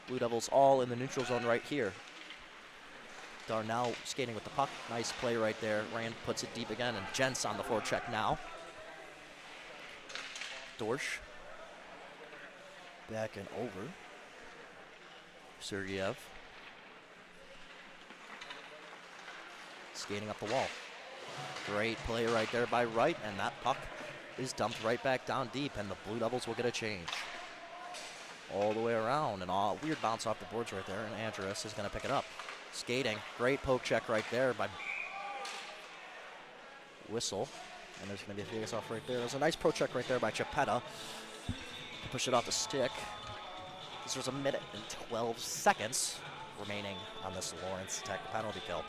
Blue Devils all in the neutral zone right here. Darnell skating with the puck. Nice play right there. Rand puts it deep again, and Jentz on the forecheck now. Dorsch. Back and over. Sergeyev. Skating up the wall. Great play right there by Wright, and that puck is dumped right back down deep, and the Blue Devils will get a change. All the way around, and a weird bounce off the boards right there, and Andrus is going to pick it up. Skating, great poke check right there by Whistle, and there's going to be a face-off right there. There's a nice poke check right there by Chapetta to push it off the stick. This was 1 minute and 12 seconds remaining on this Lawrence Tech penalty kill.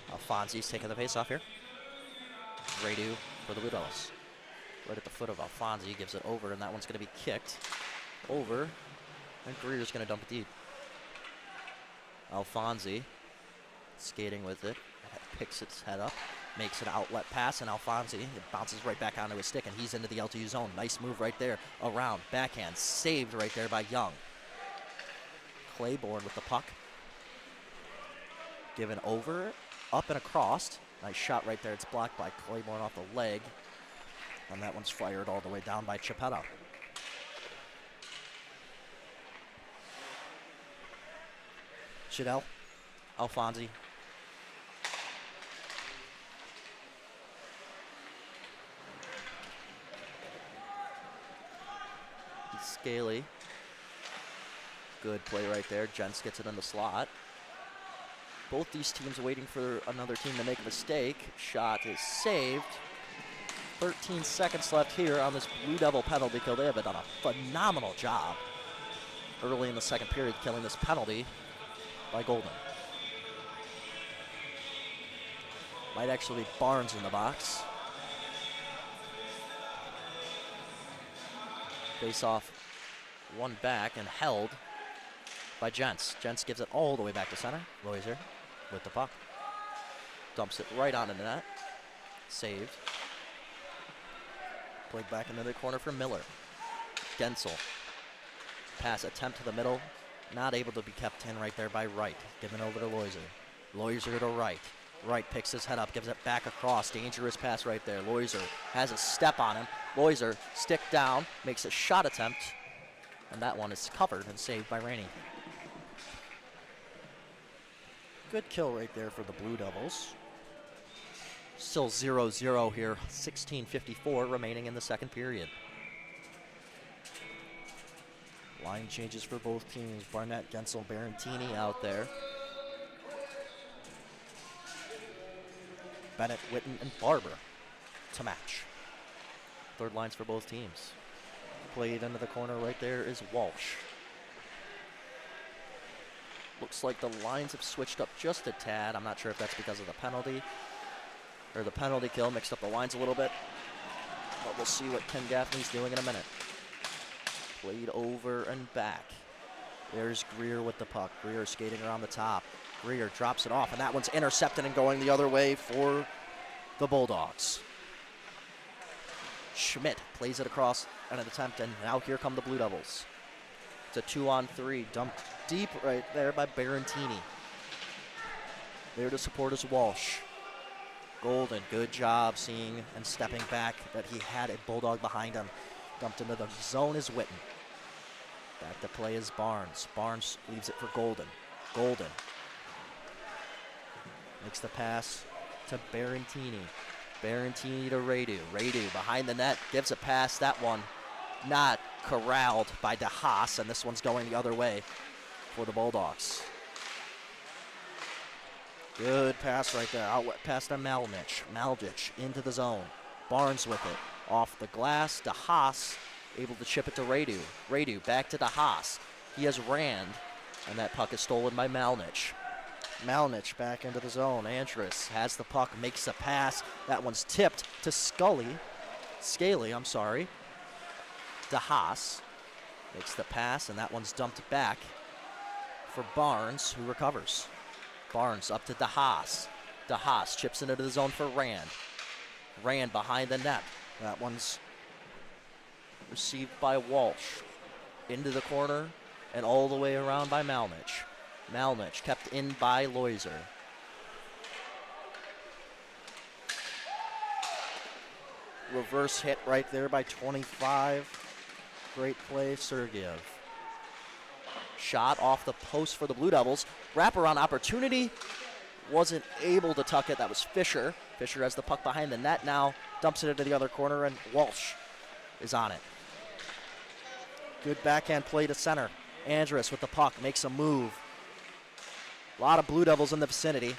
Alfonsi's taking the face-off here. Radu for the Blue Devils. Right at the foot of Alfonsi, gives it over, and that one's going to be kicked over, and Greer's going to dump it deep. Alfonsi skating with it, picks its head up, makes an outlet pass, and Alfonsi, it bounces right back onto his stick, and he's into the LTU zone. Nice move right there, around, backhand, saved right there by Young. Claiborne with the puck. Given over, up and across. Nice shot right there. It's blocked by Claiborne off the leg. And that one's fired all the way down by Chapetta. Shadell, Alfonsi. Scaly. Good play right there. Jentz gets it in the slot. Both these teams waiting for another team to make a mistake. Shot is saved. 13 seconds left here on this Blue Devil penalty kill. They have done a phenomenal job early in the second period killing this penalty by Golden. Might actually be Barnes in the box. Face off, one back and held by Jentz. Jentz gives it all the way back to center. Loiser with the puck. Dumps it right onto the net. Saved. Played back into the corner for Miller. Gensel. Pass attempt to the middle. Not able to be kept in right there by Wright. Given over to Loiser. Loiser to Wright. Wright picks his head up, gives it back across. Dangerous pass right there. Loiser has a step on him. Loiser, stick down, makes a shot attempt. And that one is covered and saved by Rainey. Good kill right there for the Blue Devils. Still 0-0 here. 16:54 remaining in the second period. Line changes for both teams. Barnett, Gensel, Barantini out there. Bennett, Witten, and Barber to match. Third lines for both teams. Played into the corner right there is Walsh. Looks like the lines have switched up just a tad. I'm not sure if that's because of the penalty or the penalty kill mixed up the lines a little bit. But we'll see what Ken Gaffney's doing in a minute. Played over and back. There's Greer with the puck. Greer skating around the top. Greer drops it off, and that one's intercepted and going the other way for the Bulldogs. Schmidt plays it across an attempt, and now here come the Blue Devils. It's a 2-on-3, dumped deep right there by Barantini. There to support is Walsh. Golden, good job seeing and stepping back that he had a Bulldog behind him. Dumped into the zone is Witten. Back to play is Barnes. Barnes leaves it for Golden. Golden makes the pass to Barantini. Barantini to Radu. Radu behind the net, gives a pass. That one not corralled by DeHaas, and this one's going the other way for the Bulldogs. Good pass right there. Out pass to Malnich. Malnich into the zone. Barnes with it. Off the glass. DeHaas able to chip it to Radu. Radu back to DeHaas. He has Rand, and that puck is stolen by Malnich. Malnich back into the zone. Andrus has the puck, makes a pass. That one's tipped to Scaly. DeHaas makes the pass, and that one's dumped back for Barnes, who recovers. Barnes up to DeHaas. DeHaas chips into the zone for Rand. Rand behind the net. That one's received by Walsh. Into the corner and all the way around by Malnich. Malnich kept in by Loiser. Reverse hit right there by 25. Great play, Sergeyev. Shot off the post for the Blue Devils. Wraparound opportunity. Wasn't able to tuck it. That was Fisher. Fisher has the puck behind the net now. Dumps it into the other corner, and Walsh is on it. Good backhand play to center. Andrus with the puck makes a move. A lot of Blue Devils in the vicinity.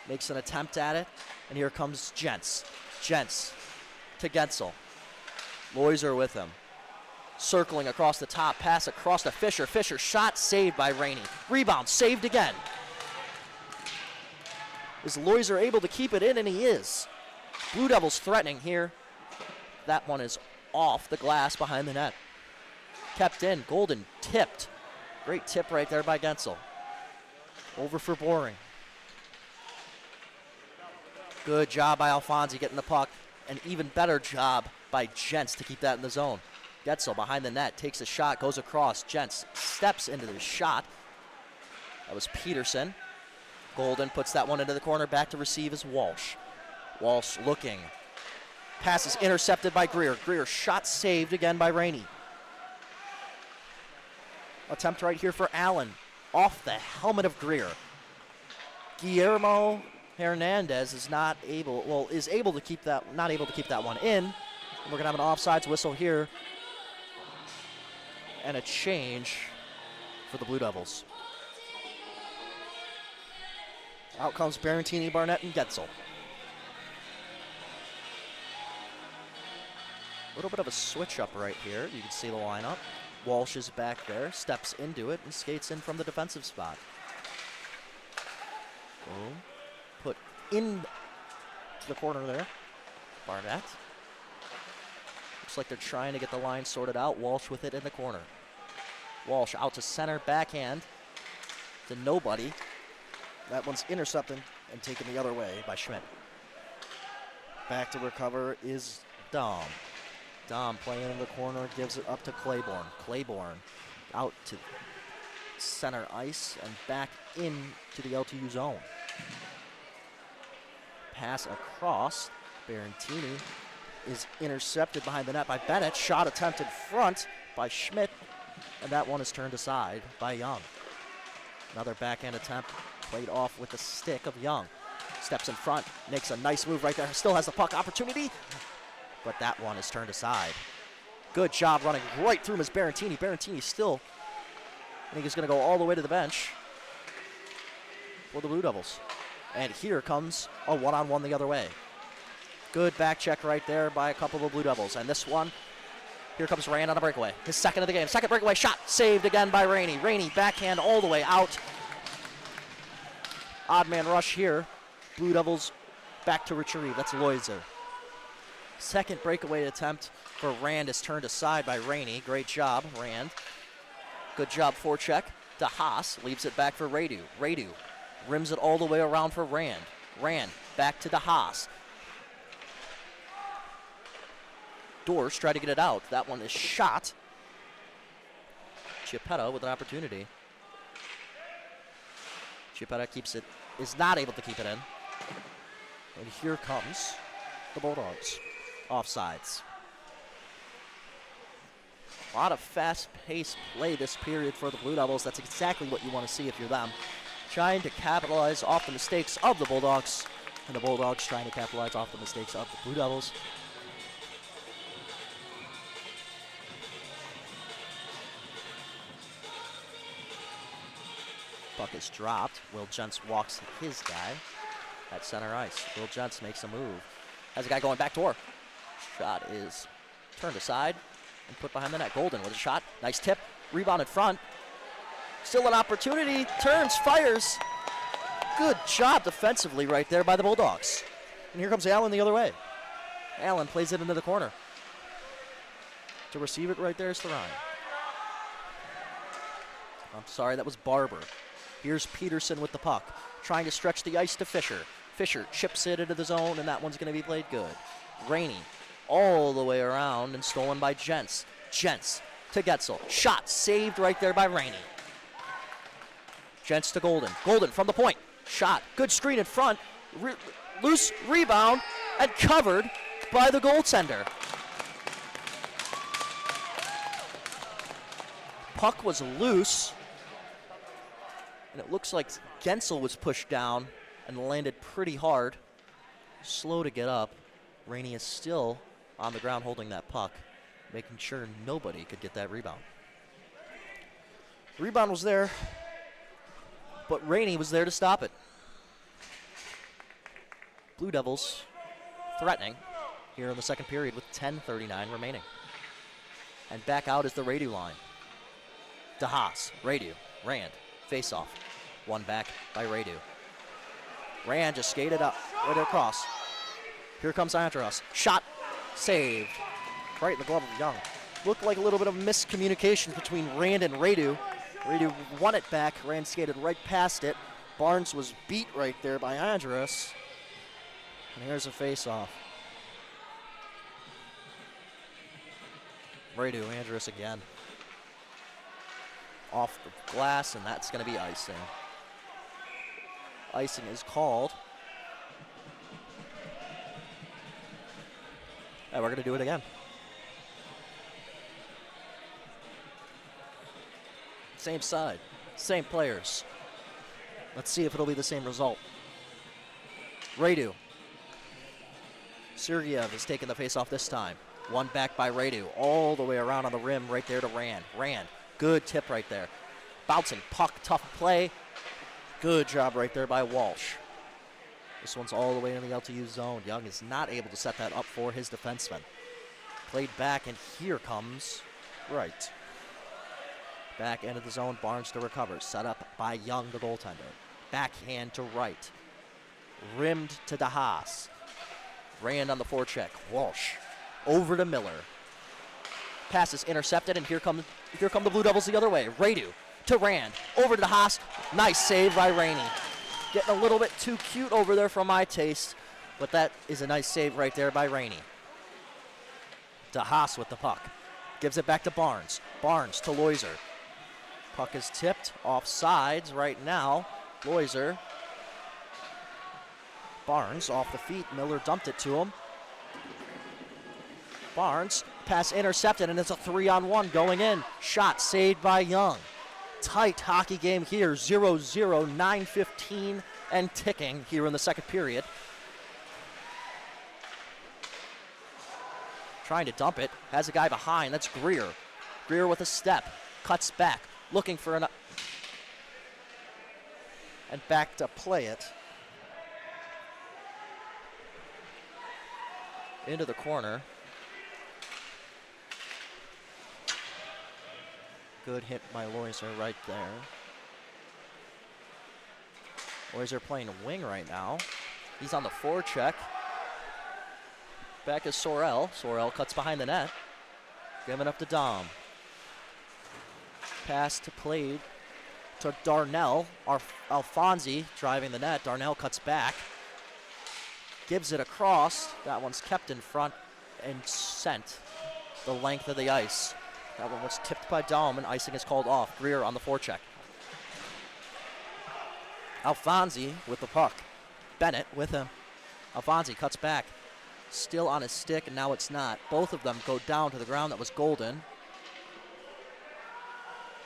Makes an attempt at it, and here comes Gents. Gents to Gensel. Loiser with him. Circling across the top, pass across to Fisher. Fisher shot saved by Rainey. Rebound saved again. Is Loiser able to keep it in? And he is. Blue Devils threatening here. That one is off the glass behind the net. Kept in. Golden tipped. Great tip right there by Gensel. Over for Boring. Good job by Alfonsi getting the puck. An even better job by Gents to keep that in the zone. Gensel behind the net, takes a shot, goes across. Gents steps into the shot. That was Peterson. Golden puts that one into the corner. Back to receive is Walsh. Walsh looking. Pass is intercepted by Greer. Greer shot saved again by Rainey. Attempt right here for Allen. Off the helmet of Greer. Guillermo Hernandez is not able to keep that one in. We're gonna have an offsides whistle here. And a change for the Blue Devils. Out comes Barantini, Barnett, and Gensel. A little bit of a switch up right here. You can see the lineup. Walsh is back there, steps into it, and skates in from the defensive spot. Boom. Put in to the corner there. Barnett. Looks like they're trying to get the line sorted out. Walsh with it in the corner. Walsh out to center, backhand to nobody. That one's intercepted and taken the other way by Schmidt. Back to recover is Dom. Dom playing in the corner, gives it up to Claiborne. Claiborne out to center ice and back into the LTU zone. Pass across. Barantini is intercepted behind the net by Bennett. Shot attempted front by Schmidt, and that one is turned aside by Young. Another backhand attempt played off with the stick of Young. Steps in front, makes a nice move right there. Still has the puck opportunity, but that one is turned aside. Good job running right through Miss Barantini. Barantini still, I think, is going to go all the way to the bench for the Blue Devils. And here comes a one-on-one the other way. Good back check right there by a couple of the Blue Devils. And this one, here comes Rand on a breakaway. His second of the game. Second breakaway shot saved again by Rainey. Rainey backhand all the way out. Odd man rush here. Blue Devils back to retrieve. That's Loiser. Second breakaway attempt for Rand is turned aside by Rainey. Great job, Rand. Good job forecheck. DeHaas leaves it back for Radu. Radu rims it all the way around for Rand. Rand back to DeHaas. Doors try to get it out. That one is shot. Chiappetta with an opportunity. Chiappetta keeps it, is not able to keep it in. And here comes the Bulldogs. Offsides. A lot of fast-paced play this period for the Blue Devils. That's exactly what you want to see if you're them. Trying to capitalize off the mistakes of the Bulldogs, and the Bulldogs trying to capitalize off the mistakes of the Blue Devils. Puck is dropped. Will Jentz walks his guy at center ice. Will Jentz makes a move. Has a guy going back door. Shot is turned aside and put behind the net. Golden with a shot. Nice tip. Rebound in front. Still an opportunity. Turns, fires. Good job defensively right there by the Bulldogs. And here comes Allen the other way. Allen plays it into the corner. To receive it right there is Theron. I'm sorry, that was Barber. Here's Peterson with the puck, trying to stretch the ice to Fisher. Fisher chips it into the zone, and that one's going to be played good. Rainey all the way around and stolen by Jentz. Jentz to Getzel. Shot saved right there by Rainey. Jentz to Golden. Golden from the point. Shot. Good screen in front. Loose rebound and covered by the goaltender. Puck was loose. And it looks like Gensel was pushed down and landed pretty hard. Slow to get up. Rainey is still on the ground holding that puck, making sure nobody could get that rebound. The rebound was there, but Rainey was there to stop it. Blue Devils threatening here in the second period with 10:39 remaining. And back out is the Radu line. DeHaas, Radu, Rand, face off. One back by Radu. Rand just skated up, right across. Here comes Andros. Shot, saved. Right in the glove of Young. Looked like a little bit of miscommunication between Rand and Radu. Radu won it back. Rand skated right past it. Barnes was beat right there by Andros. And here's a face-off. Radu, Andros again. Off the glass, and that's going to be icing. Icing is called. And we're going to do it again. Same side, same players. Let's see if it'll be the same result. Radu. Sergeyev is taking the face-off this time. One back by Radu, all the way around on the rim, right there to Rand. Rand, good tip right there. Bouncing puck, tough play. Good job right there by Walsh. This one's all the way in the LTU zone. Young is not able to set that up for his defenseman. Played back, and here comes Wright. Back into the zone, Barnes to recover. Set up by Young, the goaltender. Backhand to Wright. Rimmed to DeHaas. Rand on the forecheck. Walsh over to Miller. Pass is intercepted, and here come the Blue Devils the other way. Radu to Rand. Over to DeHaas. Nice save by Rainey. getting a little bit too cute over there for my taste, but that is a nice save right there by Rainey. DeHaas with the puck. Gives it back to Barnes. Barnes to Loiser. Puck is tipped off sides right now. Loiser. Barnes off the feet. Miller dumped it to him. Barnes, pass intercepted, and it's a 3-on-1 going in. Shot saved by Young. Tight hockey game here, 0-0, 9:15 and ticking here in the second period. Trying to dump it, has a guy behind, that's Greer. Greer with a step, cuts back, looking for an... and back to play it. Into the corner. Good hit by Loiser right there. Loiser playing wing right now. He's on the forecheck. Back is Sorel. Sorel cuts behind the net. Giving up to Dom. Pass to played to Darnell. Alfonsi driving the net. Darnell cuts back. Gives it across. That one's kept in front and sent the length of the ice. That one was tipped by Dom, and icing is called off. Greer on the forecheck. Alfonsi with the puck. Bennett with him. Alfonsi cuts back. Still on his stick, and now it's not. Both of them go down to the ground. That was Golden.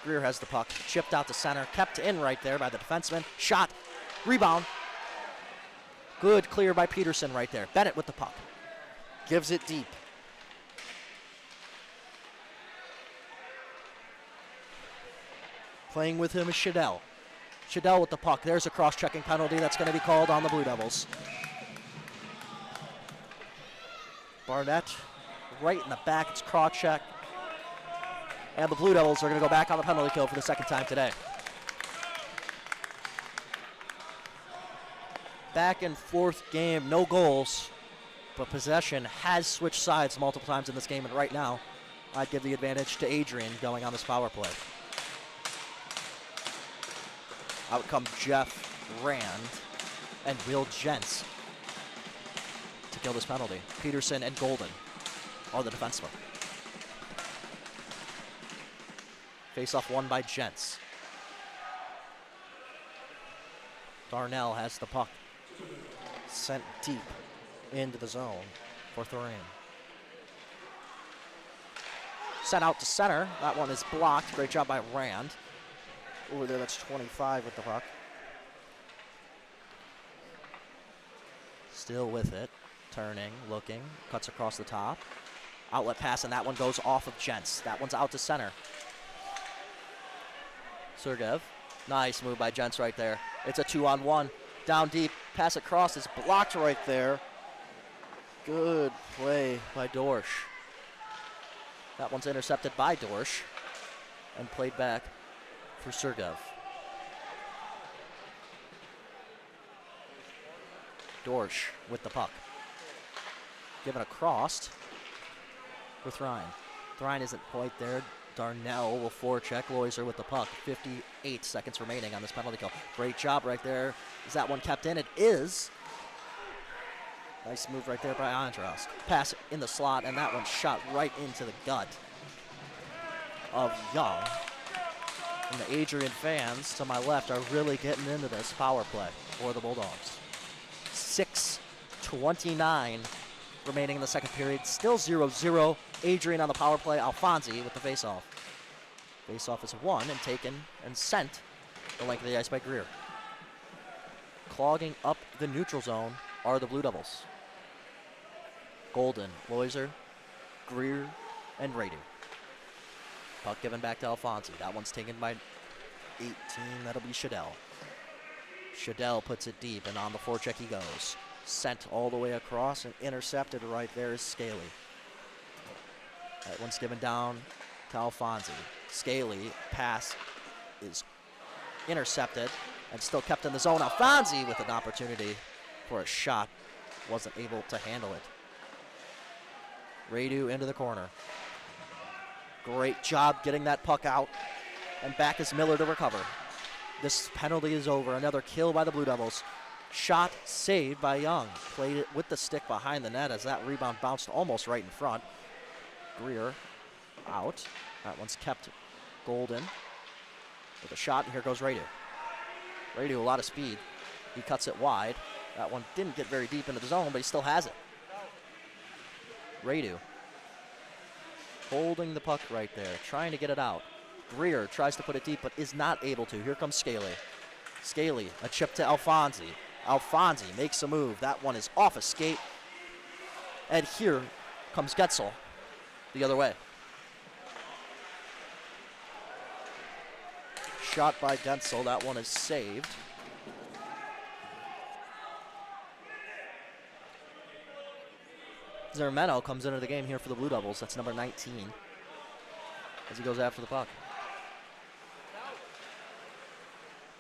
Greer has the puck. Chipped out to center. Kept in right there by the defenseman. Shot. Rebound. Good clear by Peterson right there. Bennett with the puck. Gives it deep. Playing with him is Shadell. Shadell with the puck. There's a cross-checking penalty that's going to be called on the Blue Devils. Barnett right in the back. It's cross-check. And the Blue Devils are going to go back on the penalty kill for the second time today. Back and forth game, no goals, but possession has switched sides multiple times in this game, and right now I'd give the advantage to Adrian going on this power play. Out come Jeff Rand and Will Jentz to kill this penalty. Peterson and Golden are the defensemen. Face-off won by Jentz. Darnell has the puck. Sent deep into the zone for Thorin. Sent out to center. That one is blocked. Great job by Rand. Over there, that's 25 with the puck. Still with it. Turning, looking, cuts across the top. Outlet pass, and that one goes off of Jentz. That one's out to center. Sergev. Nice move by Jentz right there. It's a 2-on-1. Down deep. Pass across is blocked right there. Good play by Dorsch. That one's intercepted by Dorsch and played back for Sergev. Dorsch with the puck. Given a cross for Thrine. Thrine isn't quite there. Darnell will forecheck Loiser with the puck. 58 seconds remaining on this penalty kill. Great job right there. Is that one kept in? It is. Nice move right there by Andros. Pass in the slot, and that one shot right into the gut of Young. And the Adrian fans to my left are really getting into this power play for the Bulldogs. 6:29 remaining in the second period. Still 0-0. Adrian on the power play. Alfonsi with the faceoff. Faceoff is won and taken and sent the length of the ice by Greer. Clogging up the neutral zone are the Blue Devils. Golden, Loiser, Greer, and Radu. Puck given back to Alfonsi. That one's taken by 18. That'll be Shadell. Shadell puts it deep, and on the forecheck he goes. Sent all the way across and intercepted right there is Scaly. That one's given down to Alfonsi. Scaly pass is intercepted and still kept in the zone. Alfonsi with an opportunity for a shot. Wasn't able to handle it. Radu into the corner. Great job getting that puck out. And back is Miller to recover. This penalty is over. Another kill by the Blue Devils. Shot saved by Young. Played it with the stick behind the net as that rebound bounced almost right in front. Greer out. That one's kept golden with a shot, and here goes Radu. Radu, a lot of speed. He cuts it wide. That one didn't get very deep into the zone, but he still has it. Radu holding the puck right there, trying to get it out. Greer tries to put it deep, but is not able to. Here comes Scaly. Scaly, a chip to Alfonsi. Alfonsi makes a move. That one is off a skate. And here comes Getzel the other way. Shot by Getzel. That one is saved. Zermeno comes into the game here for the Blue Devils. That's number 19 as he goes after the puck.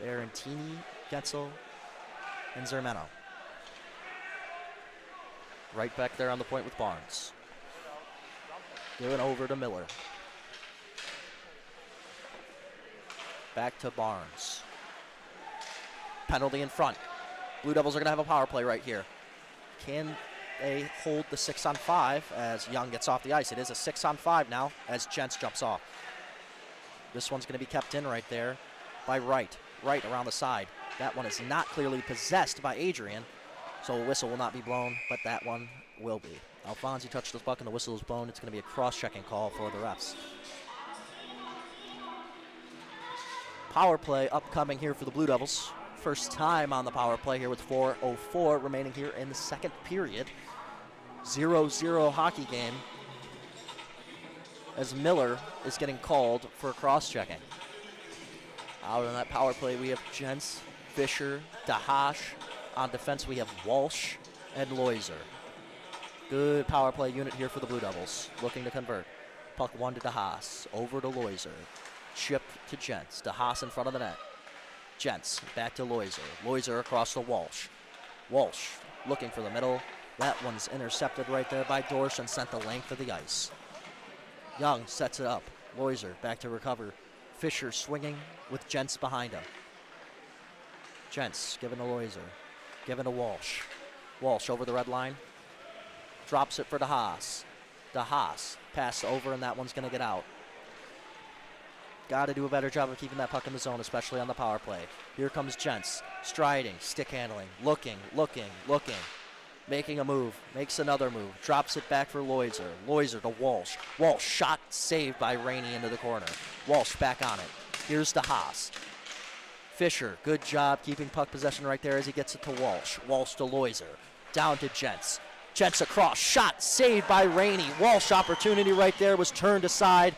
Barantini, Getzel, and Zermeno. Right back there on the point with Barnes. Going over to Miller. Back to Barnes. Penalty in front. Blue Devils are going to have a power play right here. Can they hold the 6-on-5 as Young gets off the ice? It is a 6-on-5 now as Jentz jumps off. This one's going to be kept in right there by Wright. Right around the side. That one is not clearly possessed by Adrian, so a whistle will not be blown, but that one will be. Alfonsi touched the puck and the whistle is blown. It's going to be a cross-checking call for the refs. Power play upcoming here for the Blue Devils. First time on the power play here with 4:04 remaining here in the second period. 0-0 hockey game as Miller is getting called for cross-checking. Out on that power play, we have Jentz, Fisher, Dahash. On defense, we have Walsh and Loiser. Good power play unit here for the Blue Devils, looking to convert. Puck one to Dahash, over to Loiser. Chip to Jentz. Dahash in front of the net. Jentz back to Loiser. Loiser across to Walsh. Walsh looking for the middle. That one's intercepted right there by Dorsch and sent the length of the ice. Young sets it up. Loiser back to recover. Fisher swinging with Jentz behind him. Jentz given to Loiser. Given to Walsh. Walsh over the red line. Drops it for DeHaas. DeHaas pass over, and that one's going to get out. Got to do a better job of keeping that puck in the zone, especially on the power play. Here comes Jentz. Striding, stick handling, looking. Making a move, makes another move, drops it back for Loiser. Loiser to Walsh. Walsh shot saved by Rainey into the corner. Walsh back on it. Here's to Haas. Fisher, good job keeping puck possession right there as he gets it to Walsh. Walsh to Loiser. Down to Jentz. Jentz across, shot saved by Rainey. Walsh opportunity right there was turned aside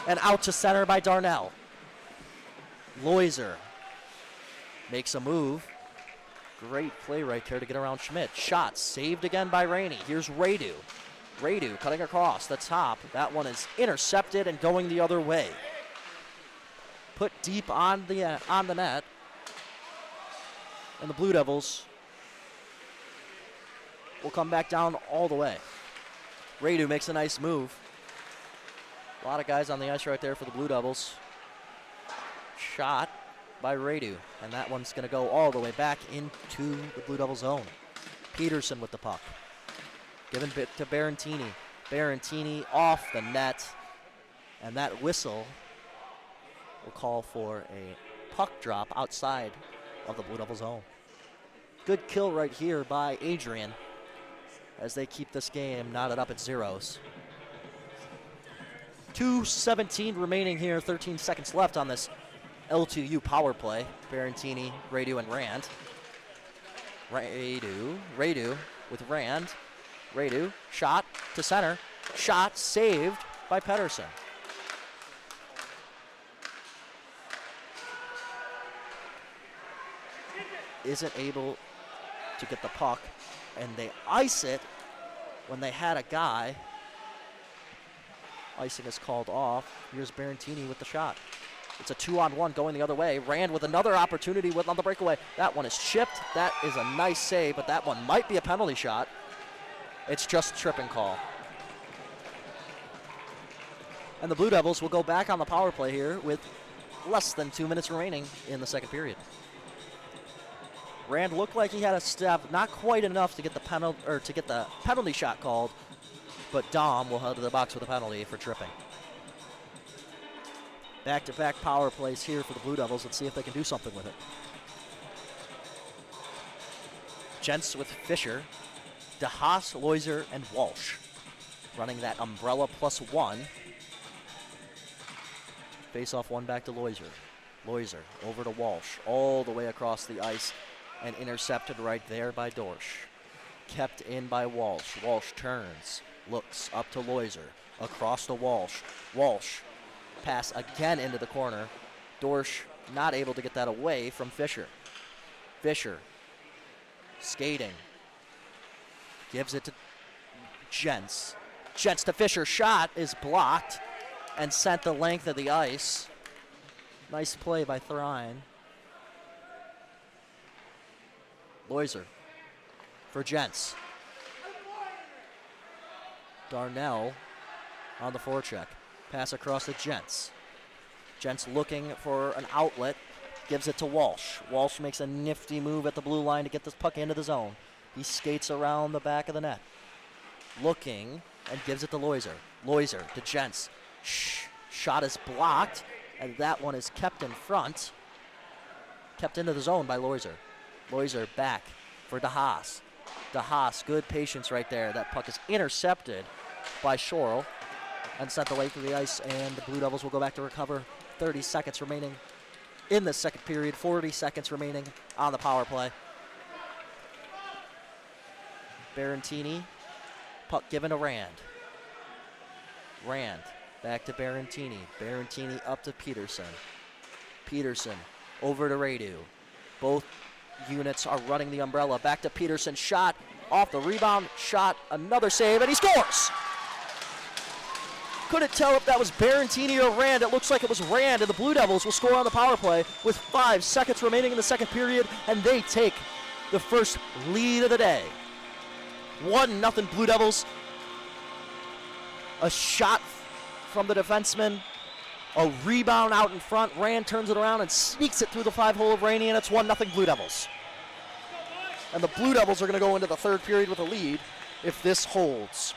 and out to center by Darnell. Loiser makes a move. Great play right there to get around Schmidt. Shot saved again by Rainey. Here's Radu. Radu cutting across the top. That one is intercepted and going the other way. Put deep on the net. And the Blue Devils will come back down all the way. Radu makes a nice move. A lot of guys on the ice right there for the Blue Devils. Shot by Radu, and that one's going to go all the way back into the Blue Devil zone. Peterson with the puck. Given bit to Barantini. Barantini off the net, and that whistle will call for a puck drop outside of the Blue Devil zone. Good kill right here by Adrian as they keep this game knotted up at zeros. 2:17 remaining here, 13 seconds left on this LTU power play. Barantini, Radu, and Rand. Radu with Rand. Radu, shot to center. Shot saved by Pedersen. Isn't able to get the puck, and they ice it when they had a guy. Icing is called off. Here's Barantini with the shot. It's a 2-on-1 going the other way. Rand with another opportunity on the breakaway. That one is chipped. That is a nice save, but that one might be a penalty shot. It's just a tripping call. And the Blue Devils will go back on the power play here with less than 2 minutes remaining in the second period. Rand looked like he had a step, not quite enough to get the penalty shot called, but Dom will head to the box with a penalty for tripping. Back-to-back power plays here for the Blue Devils. Let's see if they can do something with it. Gents with Fisher, DeHaas, Loiser, and Walsh running that umbrella +1. Face off one back to Loiser. Loiser over to Walsh, all the way across the ice and intercepted right there by Dorsch. Kept in by Walsh. Walsh turns, looks up to Loiser, across to Walsh. Walsh, pass again into the corner. Dorsch not able to get that away from Fisher. Fisher, skating, gives it to Gents. Gents to Fisher, shot is blocked and sent the length of the ice. Nice play by Thrine. Loiser for Gents. Darnell on the forecheck. Pass across to Gents. Gents looking for an outlet. Gives it to Walsh. Walsh makes a nifty move at the blue line to get this puck into the zone. He skates around the back of the net. Looking and gives it to Loiser. Loiser to Gents. Shot is blocked, and that one is kept in front. Kept into the zone by Loiser. Loiser back for DeHaas. DeHaas, good patience right there. That puck is intercepted by Schorl and sent the length of the ice, and the Blue Devils will go back to recover. 30 seconds remaining in the second period, 40 seconds remaining on the power play. Barantini, puck given to Rand. Rand, back to Barantini. Barantini up to Peterson. Peterson over to Radu. Both units are running the umbrella. Back to Peterson, shot off the rebound, shot, another save, and he scores! Couldn't tell if that was Barantini or Rand. It looks like it was Rand, and the Blue Devils will score on the power play with 5 seconds remaining in the second period, and they take the first lead of the day. 1-0 Blue Devils. A shot from the defenseman, a rebound out in front. Rand turns it around and sneaks it through the 5-hole of Rainey, and it's 1-0 Blue Devils. And the Blue Devils are going to go into the third period with a lead if this holds.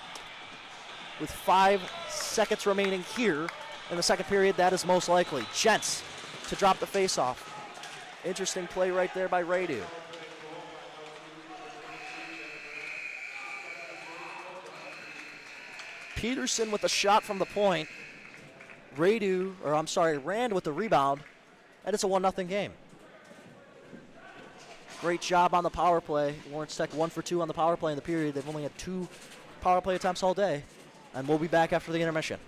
With 5 seconds remaining here in the second period, that is most likely. Gents to drop the faceoff. Interesting play right there by Radu. Peterson with a shot from the point. Rand with the rebound, and it's a 1-0 game. Great job on the power play. Lawrence Tech 1 for 2 on the power play in the period. They've only had 2 power play attempts all day. And we'll be back after the intermission.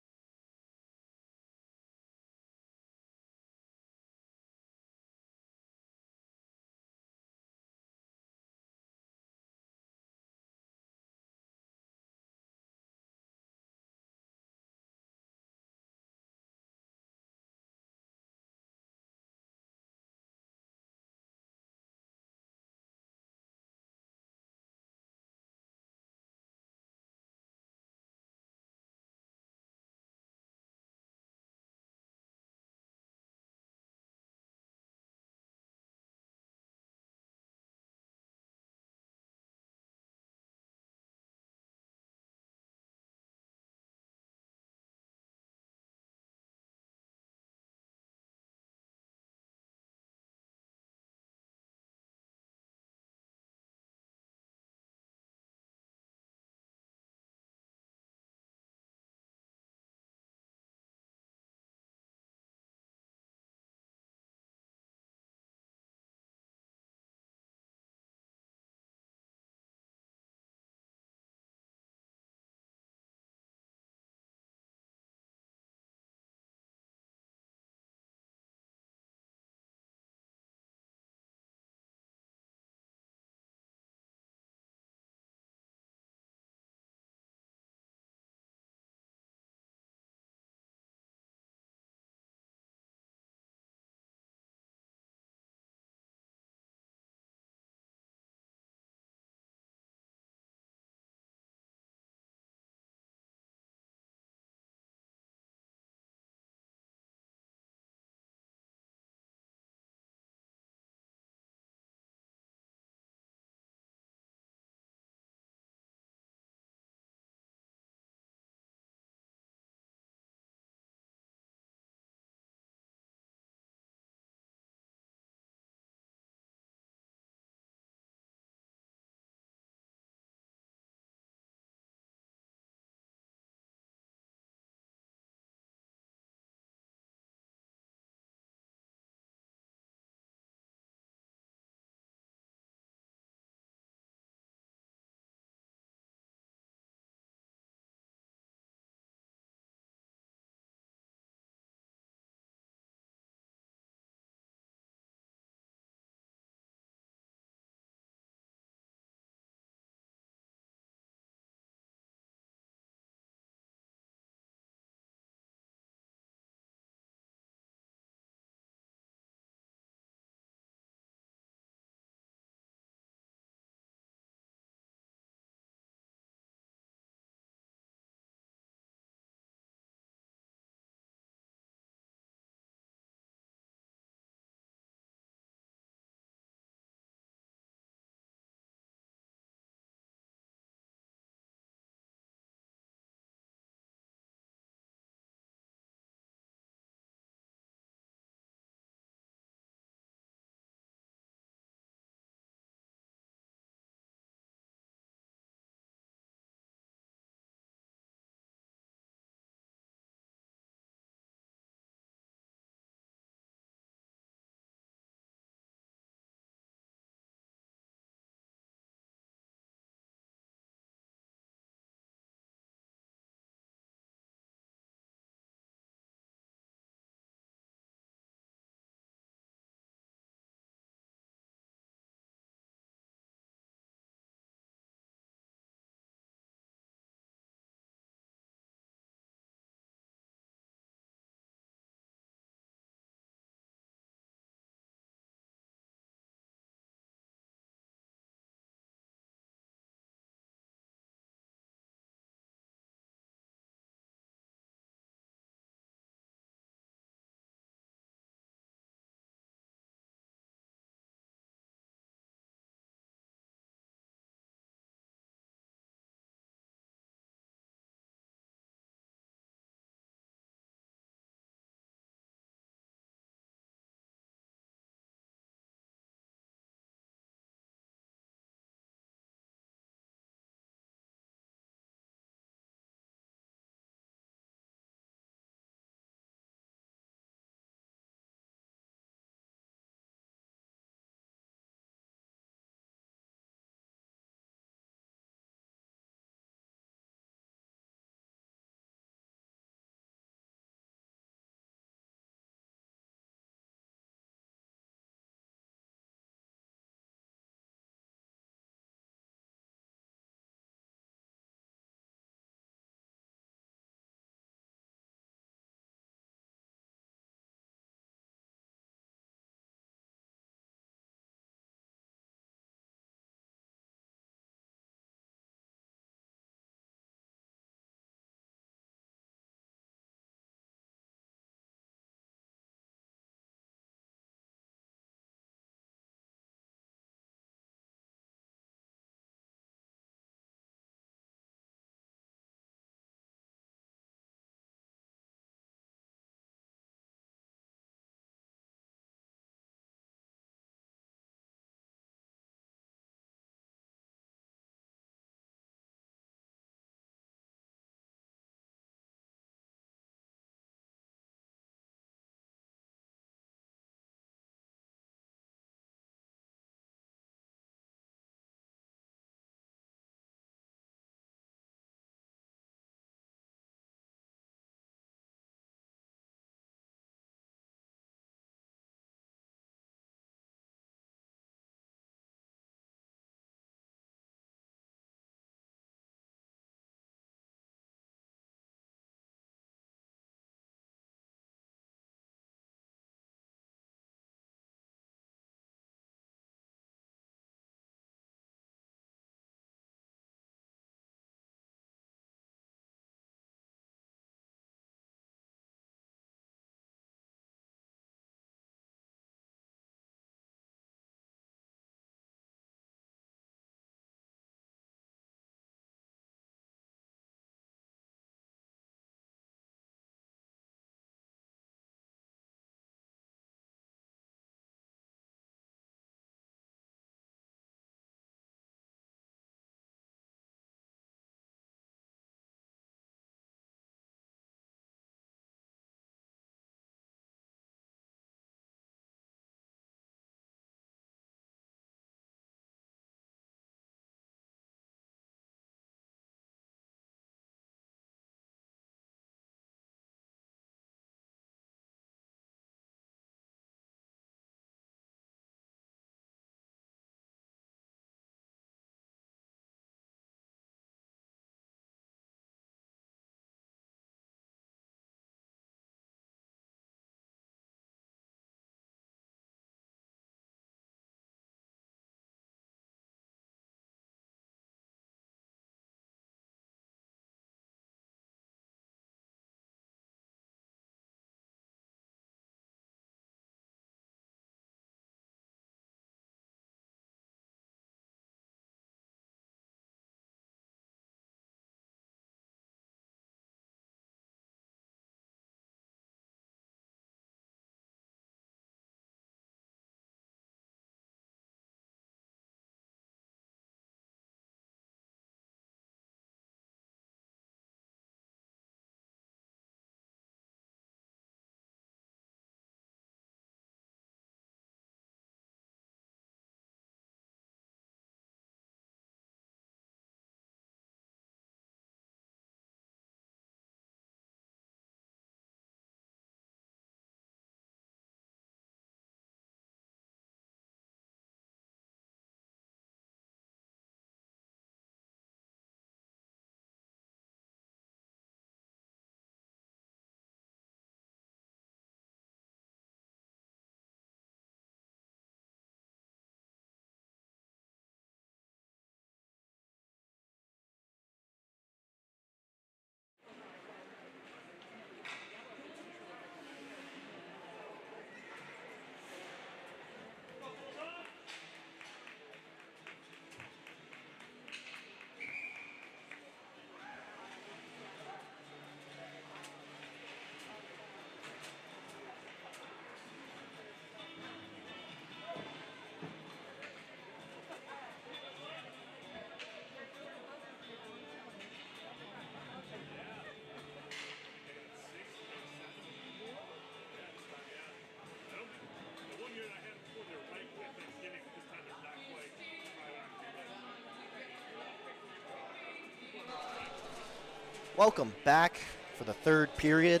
Welcome back for the third period.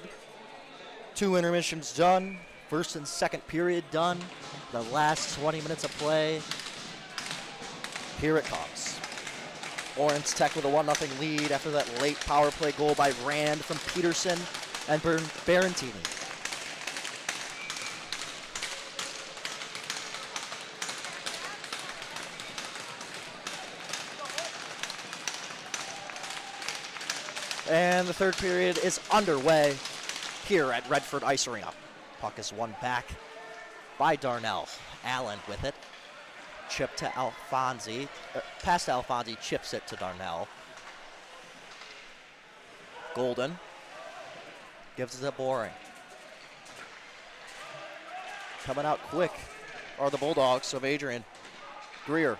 2 intermissions done. First and second period done. The last 20 minutes of play. Here it comes. Lawrence Tech with a 1-0 lead after that late power play goal by Rand from Peterson and Barantini. And the third period is underway here at Redford Ice Arena. Puck is won back by Darnell. Allen with it. Chip to Alfonsi. Pass to Alfonsi, chips it to Darnell. Golden gives it to Boring. Coming out quick are the Bulldogs of Adrian. Greer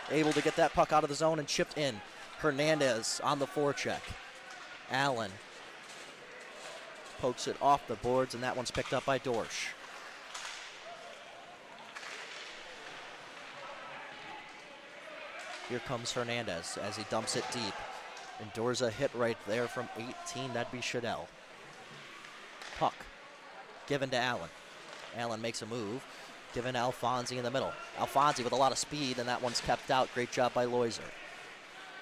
able to get that puck out of the zone and chipped in. Hernandez on the forecheck. Allen pokes it off the boards, and that one's picked up by Dorsch. Here comes Hernandez as he dumps it deep. Endures a hit right there from 18. That'd be Shadell. Puck given to Allen. Allen makes a move. Given to Alfonsi in the middle. Alfonsi with a lot of speed, and that one's kept out. Great job by Loiser.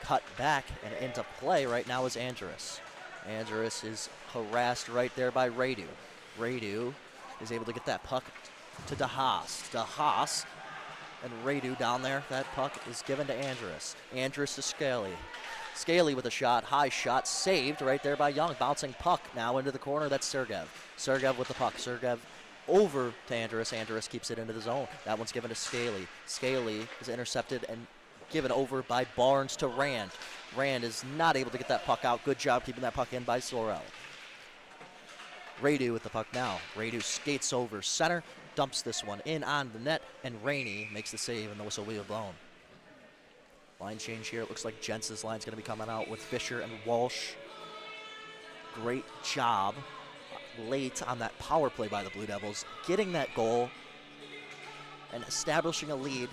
Cut back and into play right now is Andrus. Andrus is harassed right there by Radu. Radu is able to get that puck to DeHaas. DeHaas and Radu down there. That puck is given to Andrus. Andrus to Scaly. Scaly with a shot, high shot, saved right there by Young. Bouncing puck now into the corner. That's Sergev. Sergev with the puck. Sergev over to Andrus. Andrus keeps it into the zone. That one's given to Scaly. Scaly is intercepted and given over by Barnes to Rand. Rand is not able to get that puck out. Good job keeping that puck in by Sorrell. Radu with the puck now. Radu skates over center, dumps this one in on the net, and Rainey makes the save, and the whistle will be blown. Line change here. It looks like Jensen's line's going to be coming out with Fisher and Walsh. Great job late on that power play by the Blue Devils, getting that goal and establishing a lead.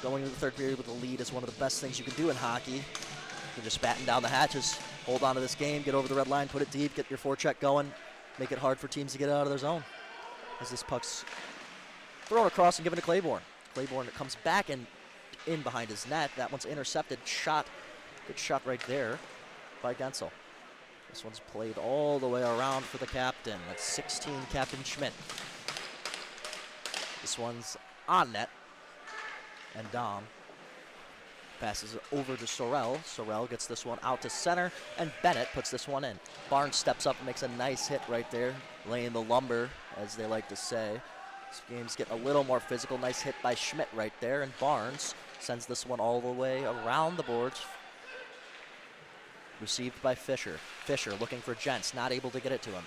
Going into the third period with a lead is one of the best things you can do in hockey. You can just batten down the hatches, hold on to this game, get over the red line, put it deep, get your forecheck going, make it hard for teams to get out of their zone. As this puck's thrown across and given to Claiborne. Claiborne comes back and in behind his net. That one's intercepted. Shot. Good shot right there by Gensel. This one's played all the way around for the captain. That's 16, Captain Schmidt. This one's on net. And Dom passes it over to Sorrell. Sorrell gets this one out to center, and Bennett puts this one in. Barnes steps up and makes a nice hit right there, laying the lumber, as they like to say. This game's getting a little more physical. Nice hit by Schmidt right there, and Barnes sends this one all the way around the boards. Received by Fisher. Fisher looking for Jentz, not able to get it to him.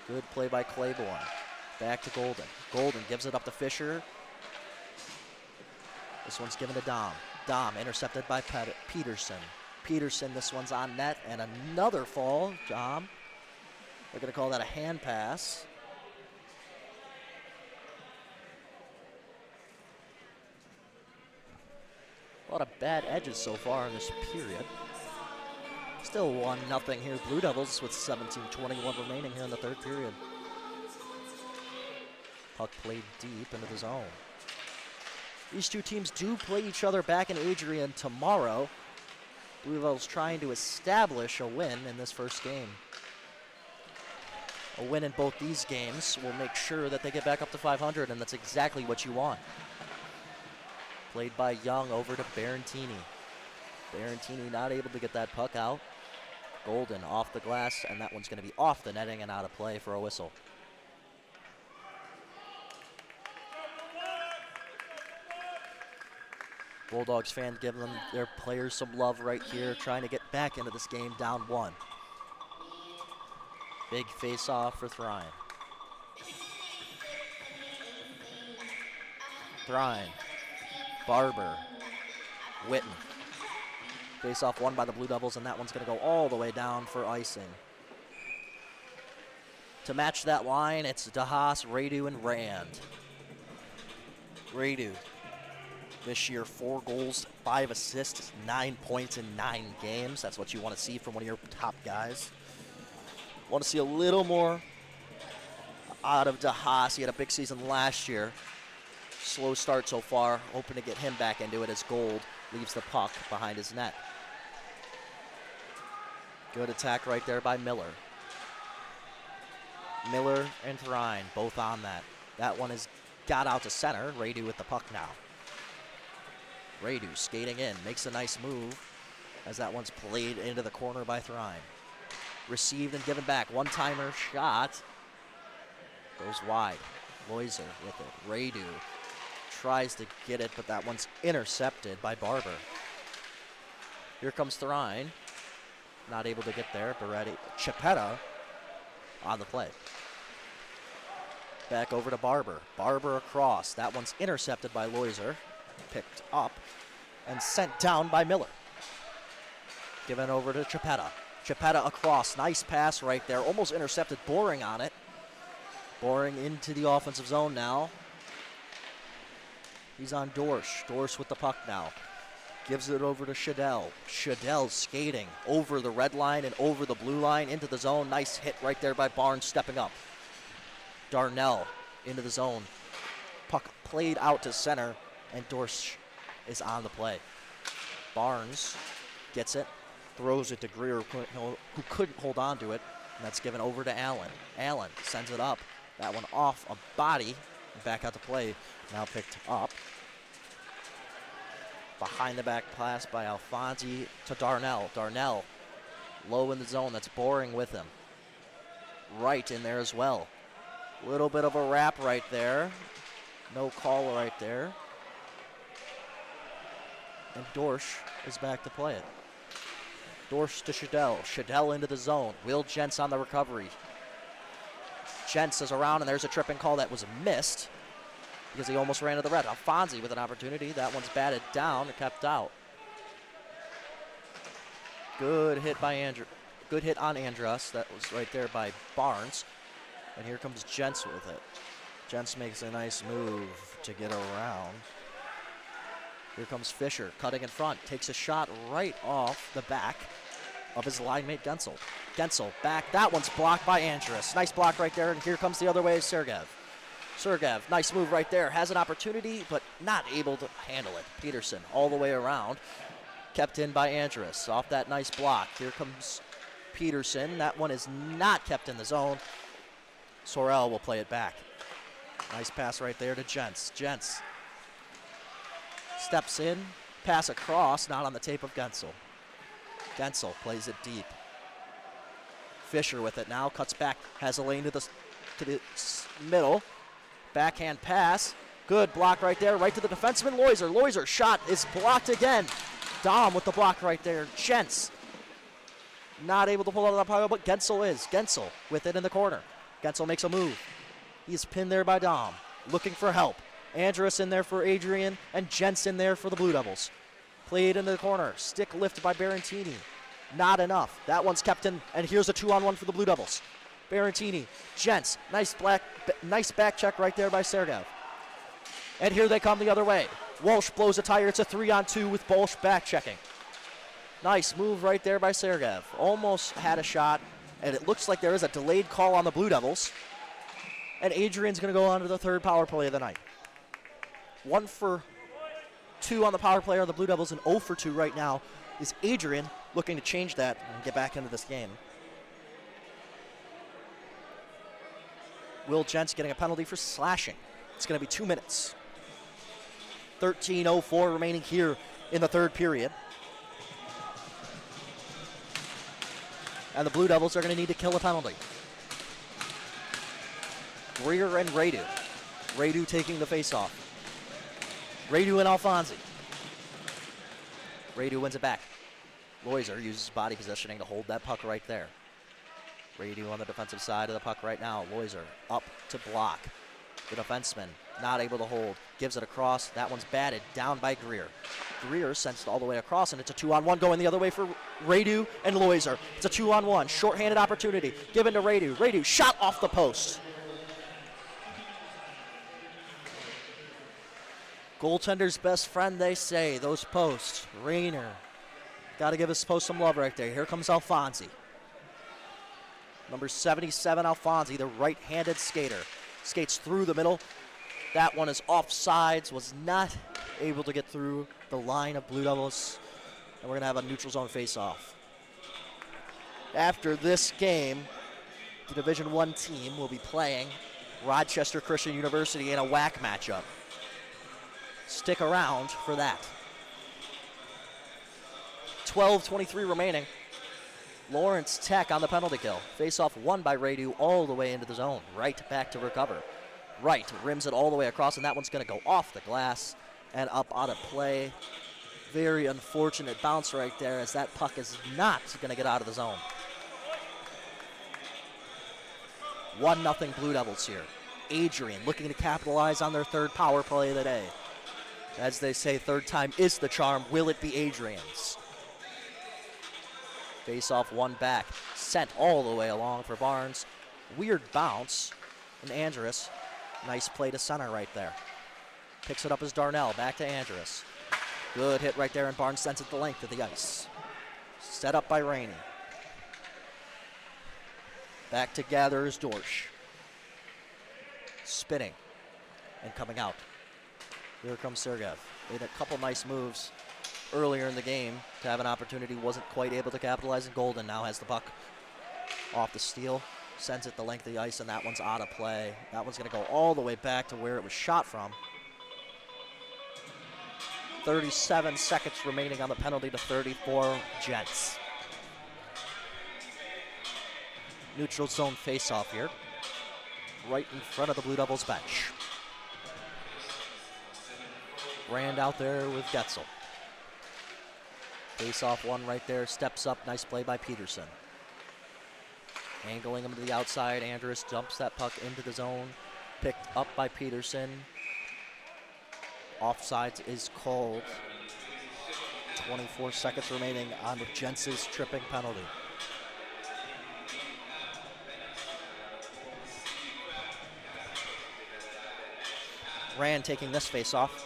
Good play by Claiborne. Back to Golden. Golden gives it up to Fisher. This one's given to Dom. Dom intercepted by Peterson. Peterson, this one's on net, and another fall. Dom, they're going to call that a hand pass. A lot of bad edges so far in this period. Still 1-0 here, Blue Devils, with 17:21 remaining here in the third period. Puck played deep into the zone. These two teams do play each other back in Adrian tomorrow. Blue Devils trying to establish a win in this first game. A win in both these games will make sure that they get back up to 500, and that's exactly what you want. Played by Young over to Barantini. Barantini not able to get that puck out. Golden off the glass, and that one's going to be off the netting and out of play for a whistle. Bulldogs fans giving them their players some love right here, trying to get back into this game down 1. Big face-off for Thrine. Thrine. Barber. Witten. Face-off won by the Blue Devils, and that one's going to go all the way down for icing. To match that line, it's DeHaas, Radu, and Rand. Radu This year, 4 goals, 5 assists, 9 points in 9 games. That's what you want to see from one of your top guys. Want to see a little more out of DeHaas. He had a big season last year. Slow start so far. Hoping to get him back into it as Gold leaves the puck behind his net. Good attack right there by Miller. Miller and Thrine both on that. That one has got out to center. Radu with the puck now. Radu skating in, makes a nice move as that one's played into the corner by Thrine. Received and given back. One-timer shot. Goes wide. Loiser with it. Radu tries to get it, but that one's intercepted by Barber. Here comes Thrine. Not able to get there. Beretti. Chipetta on the play. Back over to Barber. Barber across. That one's intercepted by Loiser. Picked up and sent down by Miller. Given over to Chipetta. Chipetta across. Nice pass right there. Almost intercepted. Boring on it. Boring into the offensive zone now. He's on Dorsch. Dorsch with the puck now. Gives it over to Shadell. Shadell skating over the red line and over the blue line into the zone. Nice hit right there by Barnes stepping up. Darnell into the zone. Puck played out to center, and Dorsch is on the play. Barnes gets it, throws it to Greer, who couldn't hold on to it, and that's given over to Allen. Allen sends it up. That one off a body, and back out to play. Now picked up. Behind the back pass by Alfonsi to Darnell. Darnell low in the zone. That's Boring with him. Right in there as well. Little bit of a wrap right there. No call right there. And Dorsch is back to play it. Dorsch to Shadell. Shadell into the zone. Will Jentz on the recovery. Jentz is around, and there's a tripping call that was missed because he almost ran to the red. Alfonsi with an opportunity. That one's batted down and kept out. Good hit by Andrew. Good hit on Andrus. That was right there by Barnes. And here comes Jentz with it. Jentz makes a nice move to get around. Here comes Fisher, cutting in front. Takes a shot right off the back of his line mate, Gensel. Gensel back. That one's blocked by Andrus. Nice block right there, and here comes the other way, Sergev. Sergev, nice move right there. Has an opportunity, but not able to handle it. Peterson all the way around. Kept in by Andrus off that nice block. Here comes Peterson. That one is not kept in the zone. Sorrell will play it back. Nice pass right there to Jentz. Jentz steps in, pass across, not on the tape of Gensel. Gensel plays it deep. Fisher with it now, cuts back, has a lane to the middle. Backhand pass, good block right there, right to the defenseman, Loiser. Loiser shot is blocked again. Dom with the block right there. Jentz not able to pull out of the pile, but Gensel is. Gensel with it in the corner. Gensel makes a move. He's pinned there by Dom, looking for help. Andrus in there for Adrian, and Jentz in there for the Blue Devils. Played into the corner. Stick lift by Barantini. Not enough. That one's kept in, and here's a 2-on-1 for the Blue Devils. Barantini, Jentz, nice back check right there by Sergev. And here they come the other way. Walsh blows a tire. It's a 3-on-2 with Walsh back checking. Nice move right there by Sergev. Almost had a shot, and it looks like there is a delayed call on the Blue Devils. And Adrian's going to go on to the third power play of the night. 1 for 2 on the power play on the Blue Devils, and 0 for 2 right now is Adrian, looking to change that and get back into this game. Will Jentz getting a penalty for slashing. It's going to be 2 minutes. 13:04 remaining here in the third period. And the Blue Devils are going to need to kill a penalty. Greer and Radu. Radu taking the faceoff. Radu and Alfonsi. Radu wins it back. Loiser uses body positioning to hold that puck right there. Radu on the defensive side of the puck right now. Loiser up to block. The defenseman not able to hold. Gives it across. That one's batted down by Greer. Greer sends it all the way across, and it's a 2-on-1 going the other way for Radu and Loiser. It's a 2-on-1. Short-handed opportunity. Given to Radu. Radu shot off the post. Goaltender's best friend, they say. Those posts. Rayner. Got to give his post some love right there. Here comes Alfonsi. Number 77, Alfonsi, the right-handed skater. Skates through the middle. That one is offsides. Was not able to get through the line of Blue Devils. And we're going to have a neutral zone face-off. After this game, the Division I team will be playing Rochester Christian University in a WAC matchup. Stick around for that. 12:23 remaining. Lawrence Tech on the penalty kill. Face-off won by Radu all the way into the zone. Right back to recover. Right rims it all the way across, and that one's going to go off the glass and up out of play. Very unfortunate bounce right there, as that puck is not going to get out of the zone. 1-0 Blue Devils here. Adrian looking to capitalize on their third power play of the day. As they say, third time is the charm. Will it be Adrian's? Face-off one back. Sent all the way along for Barnes. Weird bounce. And Andrus, nice play to center right there. Picks it up as Darnell. Back to Andrus. Good hit right there, and Barnes sends it the length of the ice. Set up by Rainey. Back to gather is Dorsch. Spinning and coming out. Here comes Sergev. Made a couple nice moves earlier in the game to have an opportunity. Wasn't quite able to capitalize, and Golden now has the puck off the steal. Sends it the length of the ice, and that one's out of play. That one's going to go all the way back to where it was shot from. 37 seconds remaining on the penalty to 34 Jets. Neutral zone face-off here. Right in front of the Blue Devils bench. Rand out there with Getzel. Face-off one right there, steps up, nice play by Peterson. Angling him to the outside, Andrus dumps that puck into the zone. Picked up by Peterson. Offsides is called. 24 seconds remaining on the Jensen's tripping penalty. Rand taking this face-off.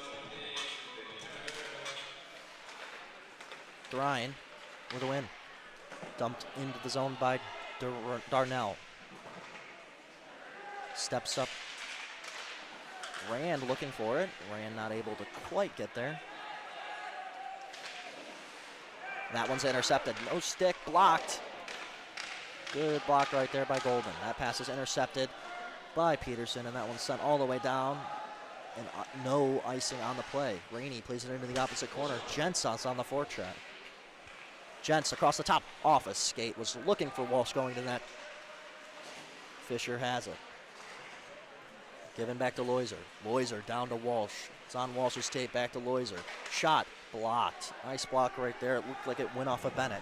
Ryan with a win. Dumped into the zone by Darnell. Steps up. Rand looking for it. Rand not able to quite get there. That one's intercepted. No stick, blocked. Good block right there by Golden. That pass is intercepted by Peterson, and that one's sent all the way down. And no icing on the play. Rainey plays it into the opposite corner. Jensas on the forecheck. Jens across the top, off a skate, was looking for Walsh going to net. Fisher has it. Given back to Loiser. Loiser down to Walsh. It's on Walsh's tape, back to Loiser. Shot, blocked. Nice block right there. It looked like it went off of Bennett.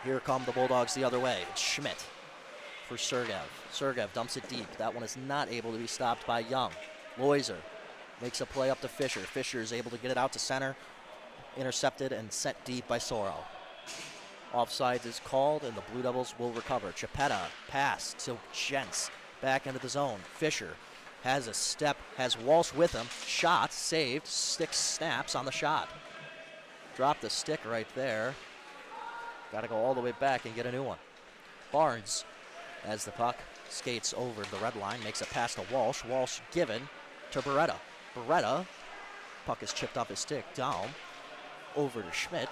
Here come the Bulldogs the other way. It's Schmidt for Sergev. Sergev dumps it deep. That one is not able to be stopped by Young. Loiser makes a play up to Fisher. Fisher is able to get it out to center. Intercepted and sent deep by Sorrell. Offsides is called, and the Blue Devils will recover. Chapetta pass to Jens. Back into the zone. Fisher has a step, has Walsh with him. Shot, saved. Stick snaps on the shot. Drop the stick right there. Got to go all the way back and get a new one. Barnes, as the puck skates over the red line, makes a pass to Walsh. Walsh given to Beretta. Beretta, puck is chipped off his stick. Down over to Schmidt,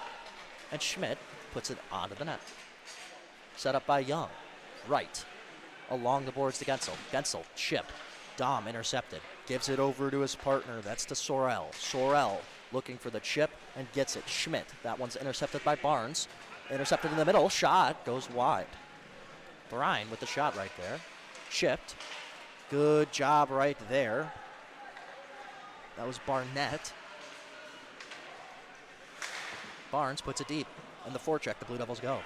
and Schmidt puts it onto the net. Set up by Young. Right. Along the boards to Gensel. Gensel, chip. Dom intercepted. Gives it over to his partner. That's to Sorrell. Sorrell looking for the chip and gets it. Schmidt. That one's intercepted by Barnes. Intercepted in the middle. Shot goes wide. Brine with the shot right there. Chipped. Good job right there. That was Barnett. Barnes puts it deep. And the forecheck, the Blue Devils go.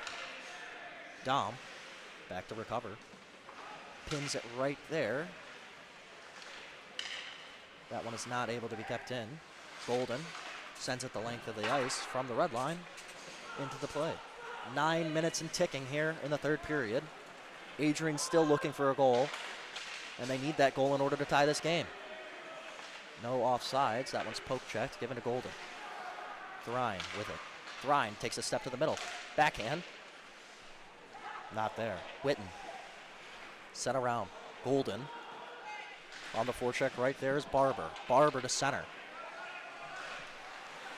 Dom, back to recover. Pins it right there. That one is not able to be kept in. Golden sends it the length of the ice from the red line into the play. 9 minutes and ticking here in the third period. Adrian still looking for a goal, and they need that goal in order to tie this game. No offsides. That one's poke checked, given to Golden. Thrine with it. Thrine takes a step to the middle. Backhand. Not there. Witten. Sent around. Golden. On the forecheck right there is Barber. Barber to center.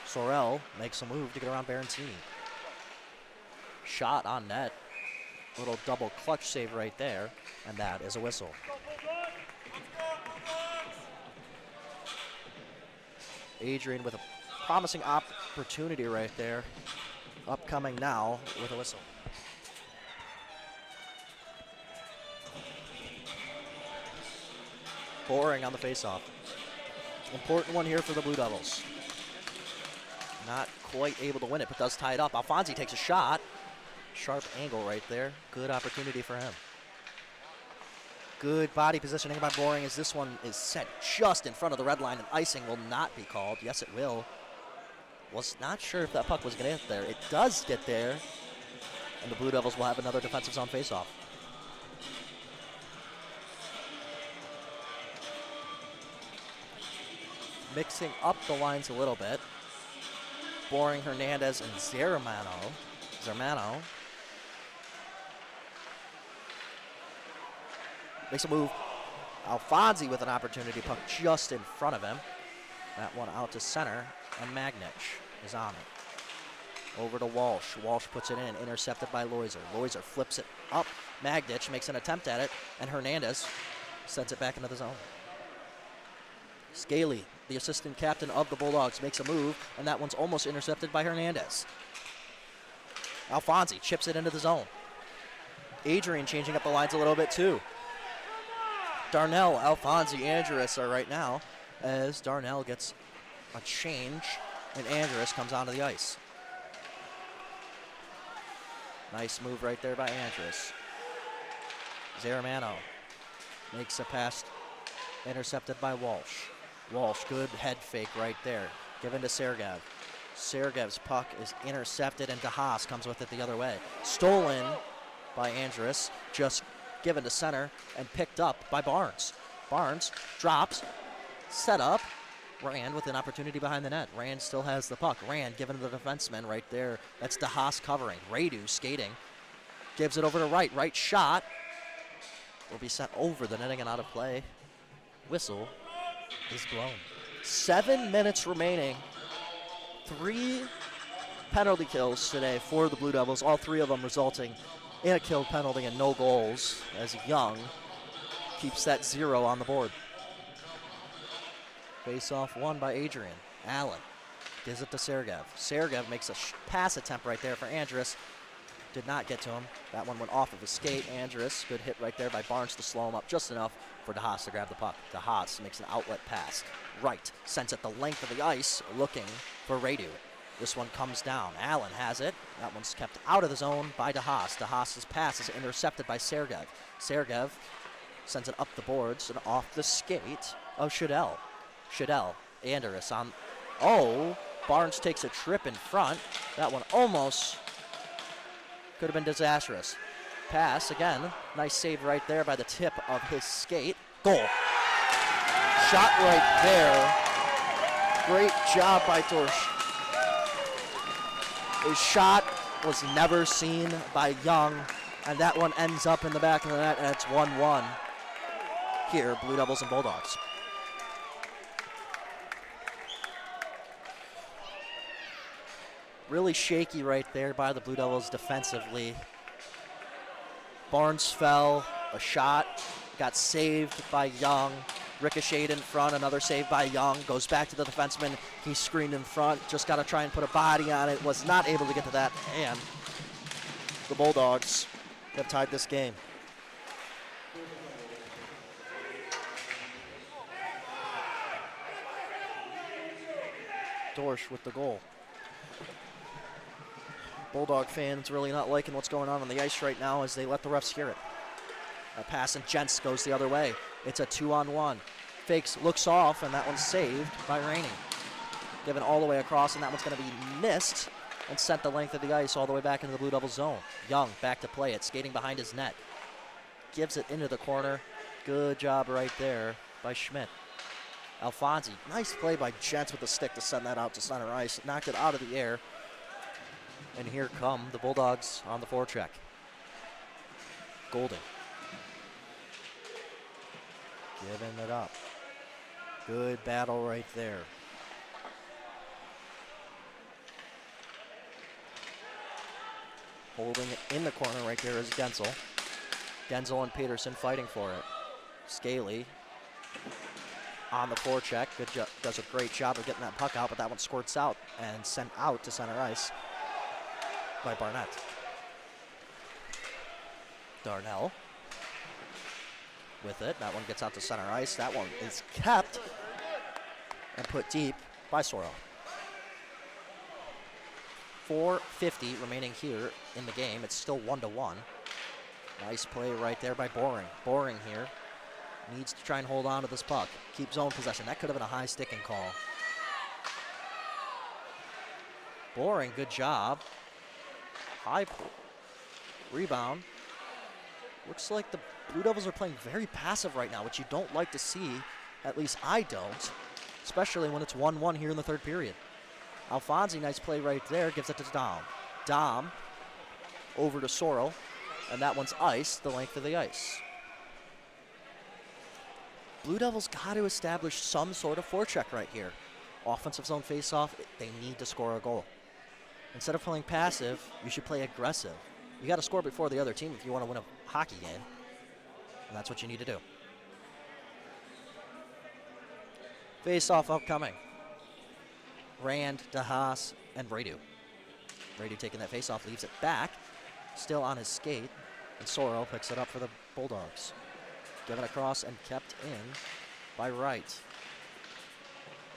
Sorel makes a move to get around Barentini. Shot on net. Little double clutch save right there. And that is a whistle. Adrian with a promising opportunity right there. Upcoming now with a whistle. Boring on the faceoff. Important one here for the Blue Devils. Not quite able to win it, but does tie it up. Alfonsi takes a shot. Sharp angle right there. Good opportunity for him. Good body positioning by Boring as this one is set just in front of the red line, and icing will not be called. Yes, it will. Was not sure if that puck was going to get there. It does get there, and the Blue Devils will have another defensive zone faceoff. Mixing up the lines a little bit. Boring, Hernandez, and Zermano. Makes a move. Alfonsi with an opportunity puck just in front of him. That one out to center, and Magnich is on it. Over to Walsh. Walsh puts it in, intercepted by Loiser. Loiser flips it up. Magnich makes an attempt at it, and Hernandez sends it back into the zone. Scaly, the assistant captain of the Bulldogs, makes a move, and that one's almost intercepted by Hernandez. Alfonsi chips it into the zone. Adrian changing up the lines a little bit too. Darnell, Alfonsi, Andrus are right now as Darnell gets a change and Andrus comes onto the ice. Nice move right there by Andrus. Zaramano makes a pass, intercepted by Walsh. Walsh, good head fake right there. Given to Sergev. Sergev's puck is intercepted and DeHaas comes with it the other way. Stolen by Andrus, just given to center and picked up by Barnes. Barnes drops, set up. Rand with an opportunity behind the net. Rand still has the puck. Rand given to the defenseman right there. That's DeHaas covering. Radu skating. Gives it over to Wright. Wright shot. Will be sent over the netting and out of play. Whistle is blown. 7 minutes remaining. 3 penalty kills today for the Blue Devils. All 3 of them resulting in a killed penalty and no goals as Young keeps that 0 on the board. Face-off won by Adrian. Allen gives it to Sergev. Sergev makes a pass attempt right there for Andrus. Did not get to him. That one went off of his skate. Andrus, good hit right there by Barnes to slow him up just enough for DeHaas to grab the puck. DeHaas makes an outlet pass. Right, sends it the length of the ice, looking for Radu. This one comes down. Allen has it. That one's kept out of the zone by DeHaas. DeHaas's pass is intercepted by Sergev. Sergev sends it up the boards and off the skate of Shadell. Shadell, Andrus on. Oh, Barnes takes a trip in front. That one almost could have been disastrous. Pass again. Nice save right there by the tip of his skate. Goal. Shot right there. Great job by Dorsch. His shot was never seen by Young, and that one ends up in the back of the net, and it's 1-1 here, Blue Devils and Bulldogs. Really shaky right there by the Blue Devils defensively. Barnes fell, a shot, got saved by Young. Ricocheted in front, another save by Young. Goes back to the defenseman. He's screened in front. Just got to try and put a body on it. Was not able to get to that. And the Bulldogs have tied this game. Dorsch with the goal. Bulldog fans really not liking what's going on the ice right now as they let the refs hear it. A pass and Jentz goes the other way. It's a 2-on-1. Fakes, looks off, and that one's saved by Rainey. Given all the way across, and that one's going to be missed and sent the length of the ice all the way back into the Blue Devils zone. Young back to play it, skating behind his net. Gives it into the corner. Good job right there by Schmidt. Alfonsi, nice play by Jets with the stick to send that out to center ice. Knocked it out of the air. And here come the Bulldogs on the forecheck. Golden. Giving it up. Good battle right there. Holding it in the corner right there is Gensel. Gensel and Peterson fighting for it. Scaly on the forecheck. Does a great job of getting that puck out, but that one squirts out and sent out to center ice by Barnett. Darnell with it. That one gets out to center ice. That one is kept and put deep by Sorrell. 4:50 remaining here in the game. It's still 1-1. Nice play right there by Boring. Boring here needs to try and hold on to this puck. Keep zone possession. That could have been a high sticking call. Boring, good job. High rebound. Looks like the Blue Devils are playing very passive right now, which you don't like to see. At least I don't, especially when it's 1-1 here in the third period. Alfonsi, nice play right there, gives it to Dom. Dom over to Sorrell, and that one's iced the length of the ice. Blue Devils got to establish some sort of forecheck right here. Offensive zone faceoff, they need to score a goal. Instead of playing passive, you should play aggressive. You got to score before the other team if you want to win a hockey game, and that's what you need to do. Face-off upcoming. Rand, DeHaas, and Radu. Radu taking that face-off, leaves it back, still on his skate, and Sorrell picks it up for the Bulldogs. Given across and kept in by Wright.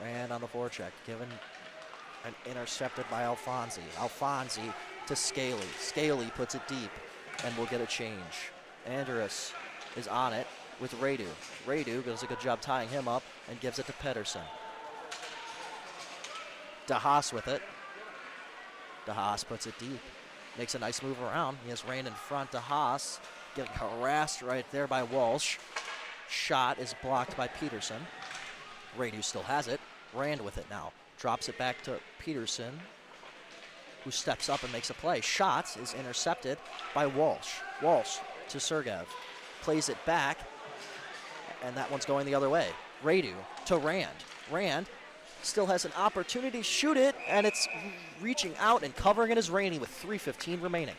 Rand on the forecheck, given and intercepted by Alfonsi. Alfonsi to Scaly. Scaly puts it deep, and we'll get a change. Andrus is on it with Radu. Radu does a good job tying him up and gives it to Pedersen. DeHaas with it. DeHaas puts it deep. Makes a nice move around. He has Rand in front. DeHaas getting harassed right there by Walsh. Shot is blocked by Peterson. Radu still has it. Rand with it now. Drops it back to Peterson, who steps up and makes a play. Shot is intercepted by Walsh. Walsh to Sergev. Plays it back, and that one's going the other way. Radu to Rand. Rand still has an opportunity to shoot it, and it's reaching out and covering it is Rainey with 3:15 remaining.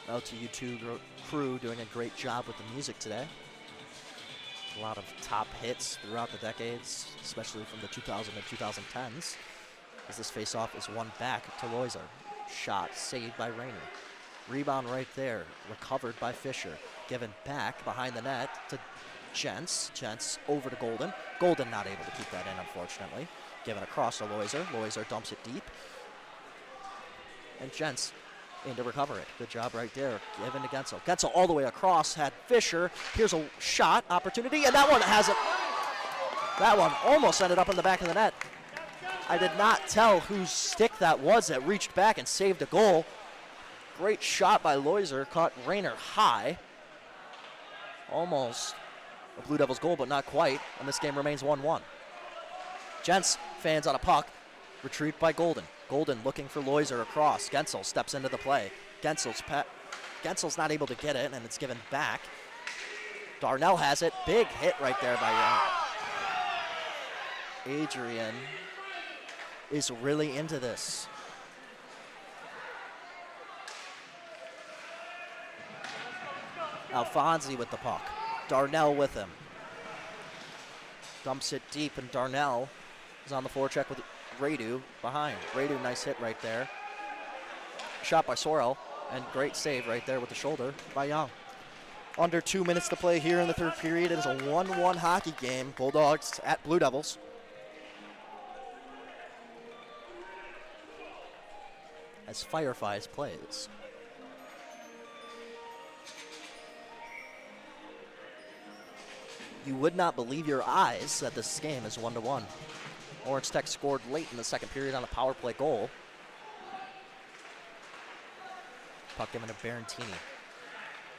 LTU2 crew doing a great job with the music today. A lot of top hits throughout the decades, especially from the 2000 and 2010s. As this face-off is won back to Loiser. Shot saved by Rainey. Rebound right there, recovered by Fisher. Given back behind the net to Gents. Gents over to Golden. Golden not able to keep that in, unfortunately. Given across to Loiser. Loiser dumps it deep. And Gents in to recover it. Good job right there. Given to Gensel. Gensel all the way across, had Fisher. Here's a shot opportunity, and that one has it. That one almost ended up in the back of the net. I did not tell whose stick that was that reached back and saved a goal. Great shot by Loiser, caught Rayner high. Almost a Blue Devils goal, but not quite, and this game remains 1-1. Gents fans on a puck, retrieved by Golden. Golden looking for Loiser across. Gensel steps into the play. Gensel's not able to get it, and it's given back. Darnell has it. Big hit right there by Adrian is really into this. Alfonsi with the puck. Darnell with him. Dumps it deep, and Darnell is on the forecheck with Radu behind. Radu, nice hit right there. Shot by Sorrell, and great save right there with the shoulder by Young. Under 2 minutes to play here in the third period. It is a 1-1 hockey game. Bulldogs at Blue Devils. As Fireflies plays. You would not believe your eyes that this game is 1-1. Orange Tech scored late in the second period on a power play goal. Puck given to Barantini.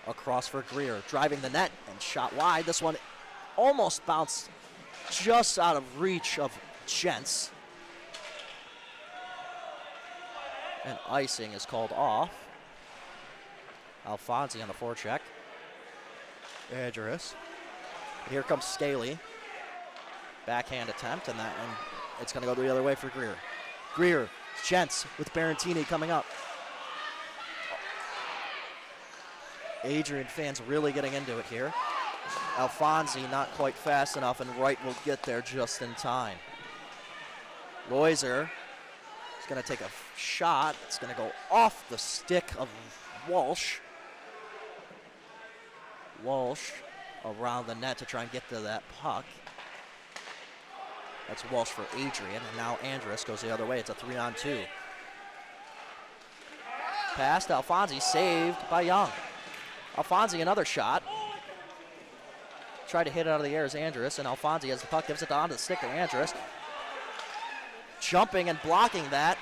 Across for Greer, driving the net and shot wide. This one almost bounced just out of reach of Gents. And icing is called off. Alfonsi on the forecheck. Idris. Here comes Scaly. Backhand attempt, and it's going to go the other way for Greer. Greer, Gents with Barantini coming up. Adrian fans really getting into it here. Alfonsi not quite fast enough, and Wright will get there just in time. Loiser is going to take a shot. It's going to go off the stick of Walsh. Walsh around the net to try and get to that puck. That's Walsh for Adrian, and now Andrus goes the other way. It's a 3-on-2. Pass to Alfonsi, saved by Young. Alfonsi, another shot. Tried to hit it out of the air as Andrus, and Alfonsi has the puck, gives it onto the stick to Andrus. Jumping and blocking that,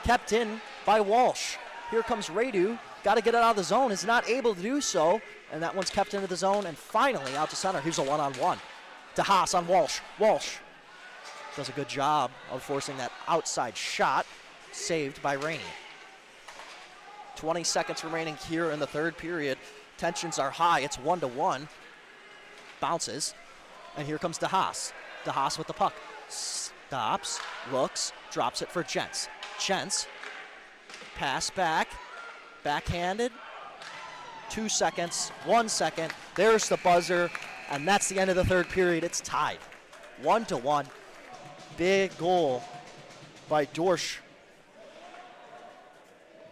kept in by Walsh. Here comes Radu, got to get it out of the zone, is not able to do so, and that one's kept into the zone, and finally out to center. Here's a one-on-one to Haas on Walsh. Walsh does a good job of forcing that outside shot, saved by Rainey. 20 seconds remaining here in the third period. Tensions are high, it's 1-1. Bounces, and here comes DeHaas. DeHaas with the puck. Stops, looks, drops it for Gents. Gents, pass back, backhanded. 2 seconds, 1 second. There's the buzzer, and that's the end of the third period. It's tied, 1-1. Big goal by Dorsch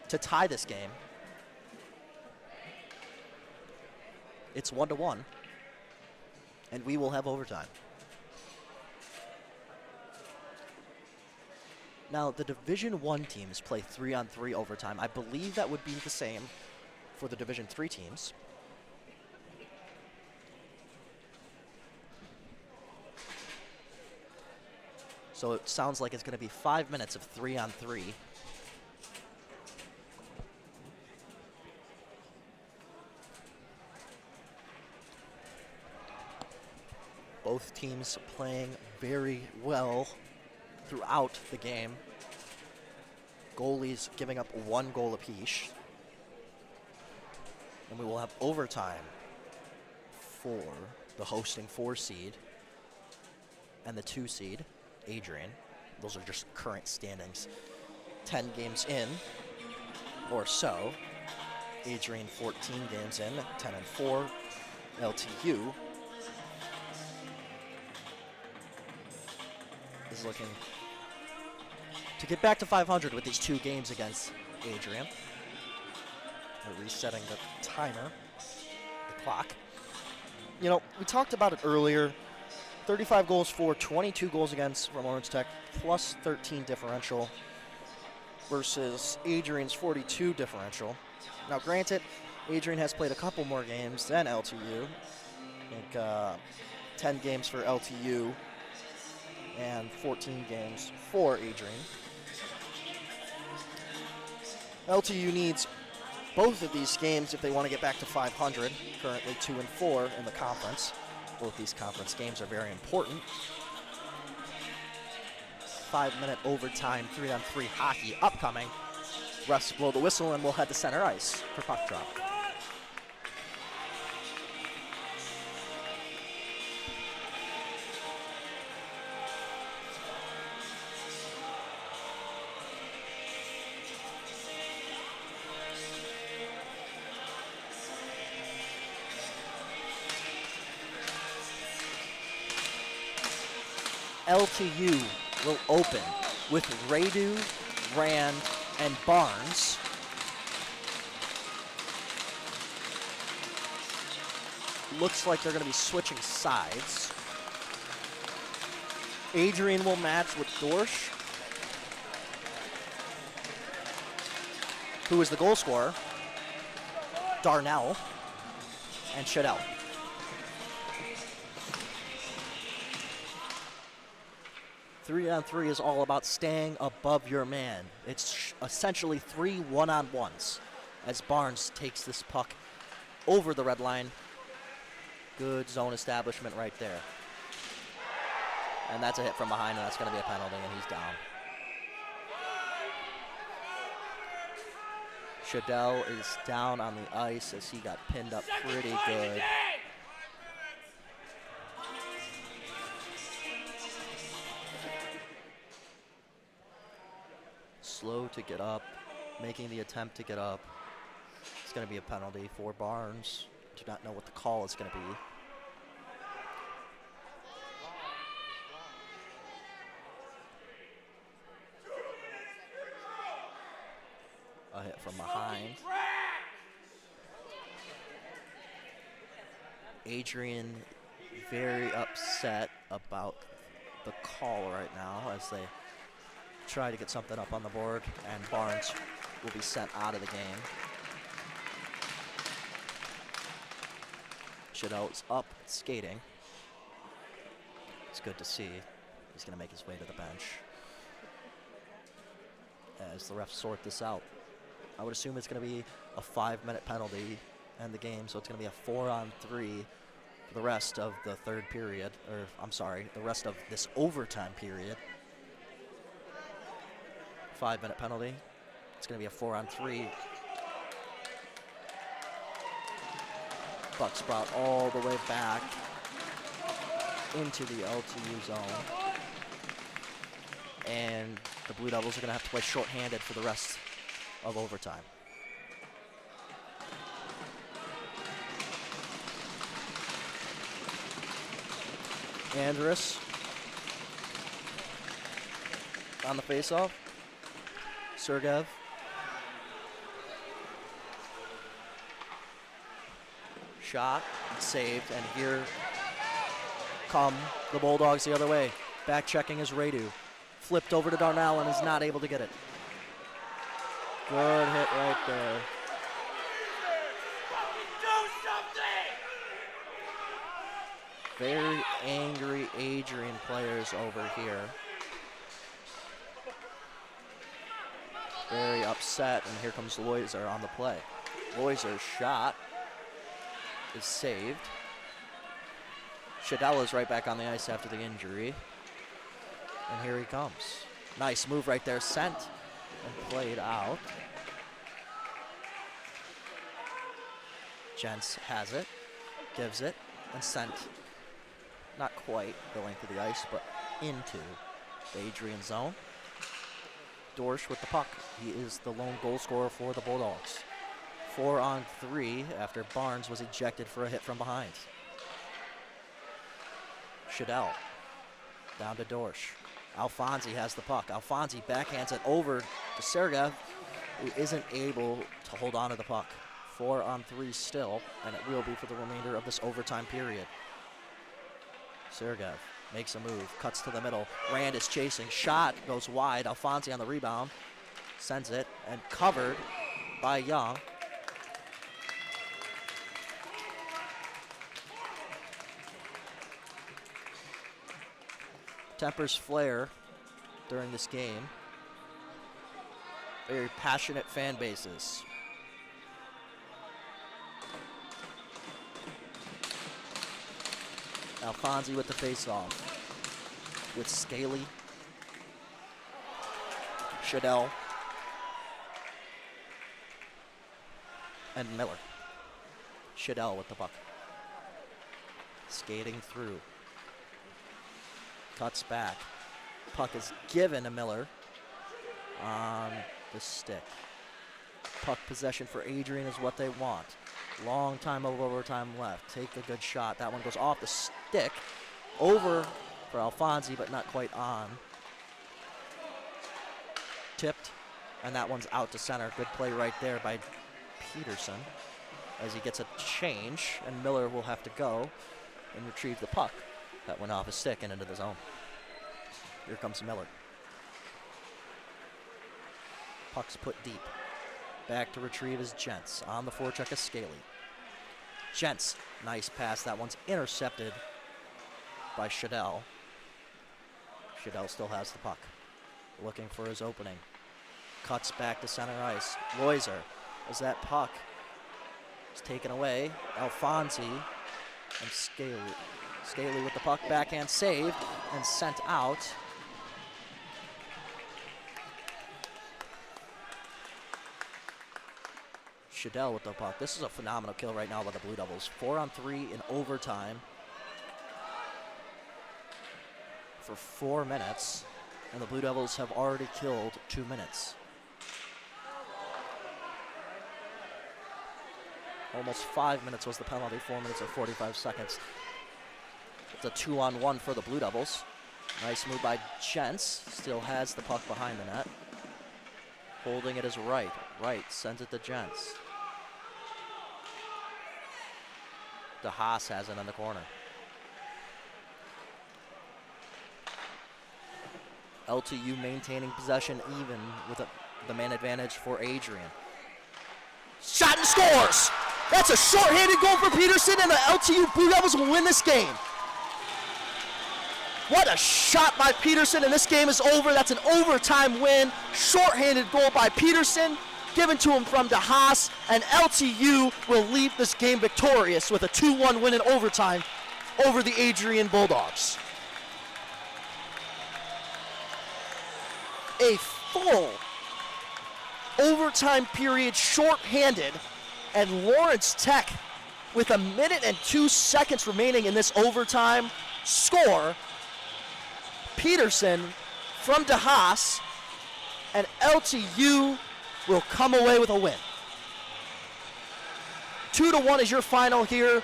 to tie this game. It's 1-1, and we will have overtime. Now, the Division I teams play 3-on-3 overtime. I believe that would be the same for the Division III teams. So it sounds like it's going to be 5 minutes of 3-on-3. Both teams playing very well throughout the game. Goalies giving up 1 goal apiece. And we will have overtime for the hosting 4 seed and the 2 seed, Adrian. Those are just current standings. 10 games in or so. Adrian 14 games in, 10-4. LTU is looking to get back to 500 with these 2 games against Adrian. We're resetting the timer, the clock. You know, we talked about it earlier. 35 goals for, 22 goals against from Orange Tech, plus 13 differential versus Adrian's 42 differential. Now, granted, Adrian has played a couple more games than LTU. I think 10 games for LTU and 14 games for Adrian. LTU needs both of these games if they want to get back to 500, currently 2-4 in the conference. Both these conference games are very important. 5-minute overtime, 3-on-3 hockey upcoming. Refs blow the whistle and we'll head to center ice for puck drop. LTU will open with Radu, Rand, and Barnes. Looks like they're going to be switching sides. Adrian will match with Dorsch, who is the goal scorer, Darnell, and Shadell. 3-on-3 is all about staying above your man. It's essentially 3 one-on-ones as Barnes takes this puck over the red line. Good zone establishment right there. And that's a hit from behind, and that's going to be a penalty, and he's down. Shadell is down on the ice as he got pinned up pretty good. Slow to get up, making the attempt to get up. It's going to be a penalty for Barnes. Do not know what the call is going to be. A hit from behind. Adrian very upset about the call right now as they try to get something up on the board, and Barnes will be sent out of the game. Shadell's up skating. It's good to see. He's going to make his way to the bench as the refs sort this out. I would assume it's going to be a 5-minute penalty in the game, so it's going to be a 4-on-3 for the rest of the third period, or I'm sorry, the rest of this overtime period. 5-minute penalty. It's going to be a 4-on-3. Puck's brought all the way back into the LTU zone. And the Blue Devils are going to have to play shorthanded for the rest of overtime. Andrus on the faceoff. Sergev. Shot, saved, and here come the Bulldogs the other way. Back checking is Radu. Flipped over to Darnell and is not able to get it. Good hit right there. Very angry Adrian players over here. Very upset, and here comes Loiser on the play. Loiser's shot is saved. Shadell is right back on the ice after the injury. And here he comes. Nice move right there, sent and played out. Jens has it, gives it, and sent. Not quite the length of the ice, but into the Adrian zone. Dorsch with the puck. He is the lone goal scorer for the Bulldogs. 4-on-3 after Barnes was ejected for a hit from behind. Shadell down to Dorsch. Alfonsi has the puck. Alfonsi backhands it over to Sergev, who isn't able to hold on to the puck. 4-on-3 still, and it will be for the remainder of this overtime period. Sergev makes a move, cuts to the middle. Rand is chasing. Shot goes wide. Alfonsi on the rebound. Sends it, and covered by Young. Tempers flare during this game. Very passionate fan bases. Alfonsi with the faceoff. With Scaly. Shadell. And Miller. Shadell with the puck. Skating through. Cuts back. Puck is given to Miller on the stick. Puck possession for Adrian is what they want. Long time of overtime left. Take a good shot. That one goes off the stick. Over for Alfonsi, but not quite on. Tipped, and that one's out to center. Good play right there by Peterson as he gets a change, and Miller will have to go and retrieve the puck. That went off his stick and into the zone. Here comes Miller. Puck's put deep. Back to retrieve is Gents. On the forecheck is Scaly. Gents, nice pass. That one's intercepted by Shadell. Shadell still has the puck. Looking for his opening. Cuts back to center ice. Loiser, as that puck is taken away. Alfonsi and Scaly. Scaly with the puck, backhand saved and sent out. Shadell with the puck. This is a phenomenal kill right now by the Blue Devils. 4-on-3 in overtime for 4 minutes, and the Blue Devils have already killed 2 minutes. Almost 5 minutes was the penalty, 4 minutes and 45 seconds. It's a 2-on-1 for the Blue Devils. Nice move by Gents, still has the puck behind the net. Holding it is Wright. Wright sends it to Gents. DeHaas has it in the corner. LTU maintaining possession even with the man advantage for Adrian. Shot and scores! That's a shorthanded goal for Peterson, and the LTU Blue Devils will win this game. What a shot by Peterson, and this game is over. That's an overtime win. Shorthanded goal by Peterson, given to him from DeHaas, and LTU will leave this game victorious with a 2-1 win in overtime over the Adrian Bulldogs. A full overtime period shorthanded, and Lawrence Tech, with 1 minute and 2 seconds remaining in this overtime, score. Peterson from DeHaas, and LTU will come away with a win. 2-1 is your final here.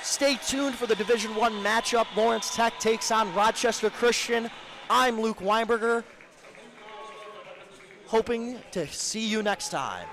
Stay tuned for the Division I matchup. Lawrence Tech takes on Rochester Christian. I'm Luke Weinberger, hoping to see you next time.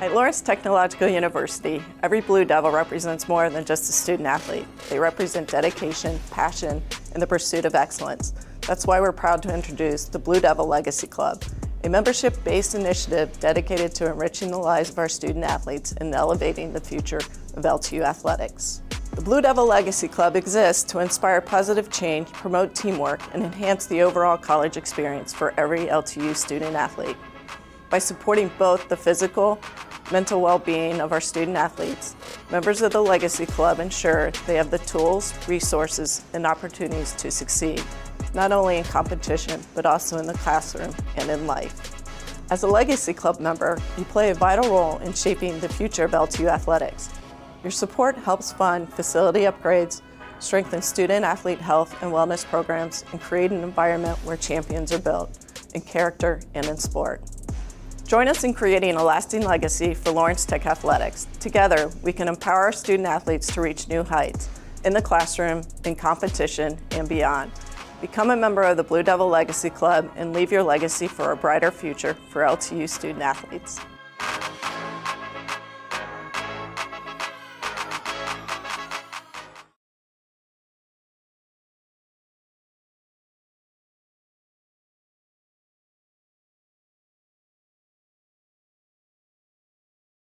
At Lawrence Technological University, every Blue Devil represents more than just a student athlete. They represent dedication, passion, and the pursuit of excellence. That's why we're proud to introduce the Blue Devil Legacy Club, a membership-based initiative dedicated to enriching the lives of our student athletes and elevating the future of LTU athletics. The Blue Devil Legacy Club exists to inspire positive change, promote teamwork, and enhance the overall college experience for every LTU student athlete. By supporting both the physical, mental well-being of our student athletes, members of the Legacy Club ensure they have the tools, resources, and opportunities to succeed, not only in competition, but also in the classroom and in life. As a Legacy Club member, you play a vital role in shaping the future of LTU athletics. Your support helps fund facility upgrades, strengthen student-athlete health and wellness programs, and create an environment where champions are built in character and in sport. Join us in creating a lasting legacy for Lawrence Tech athletics. Together, we can empower our student athletes to reach new heights in the classroom, in competition, and beyond. Become a member of the Blue Devil Legacy Club and leave your legacy for a brighter future for LTU student athletes.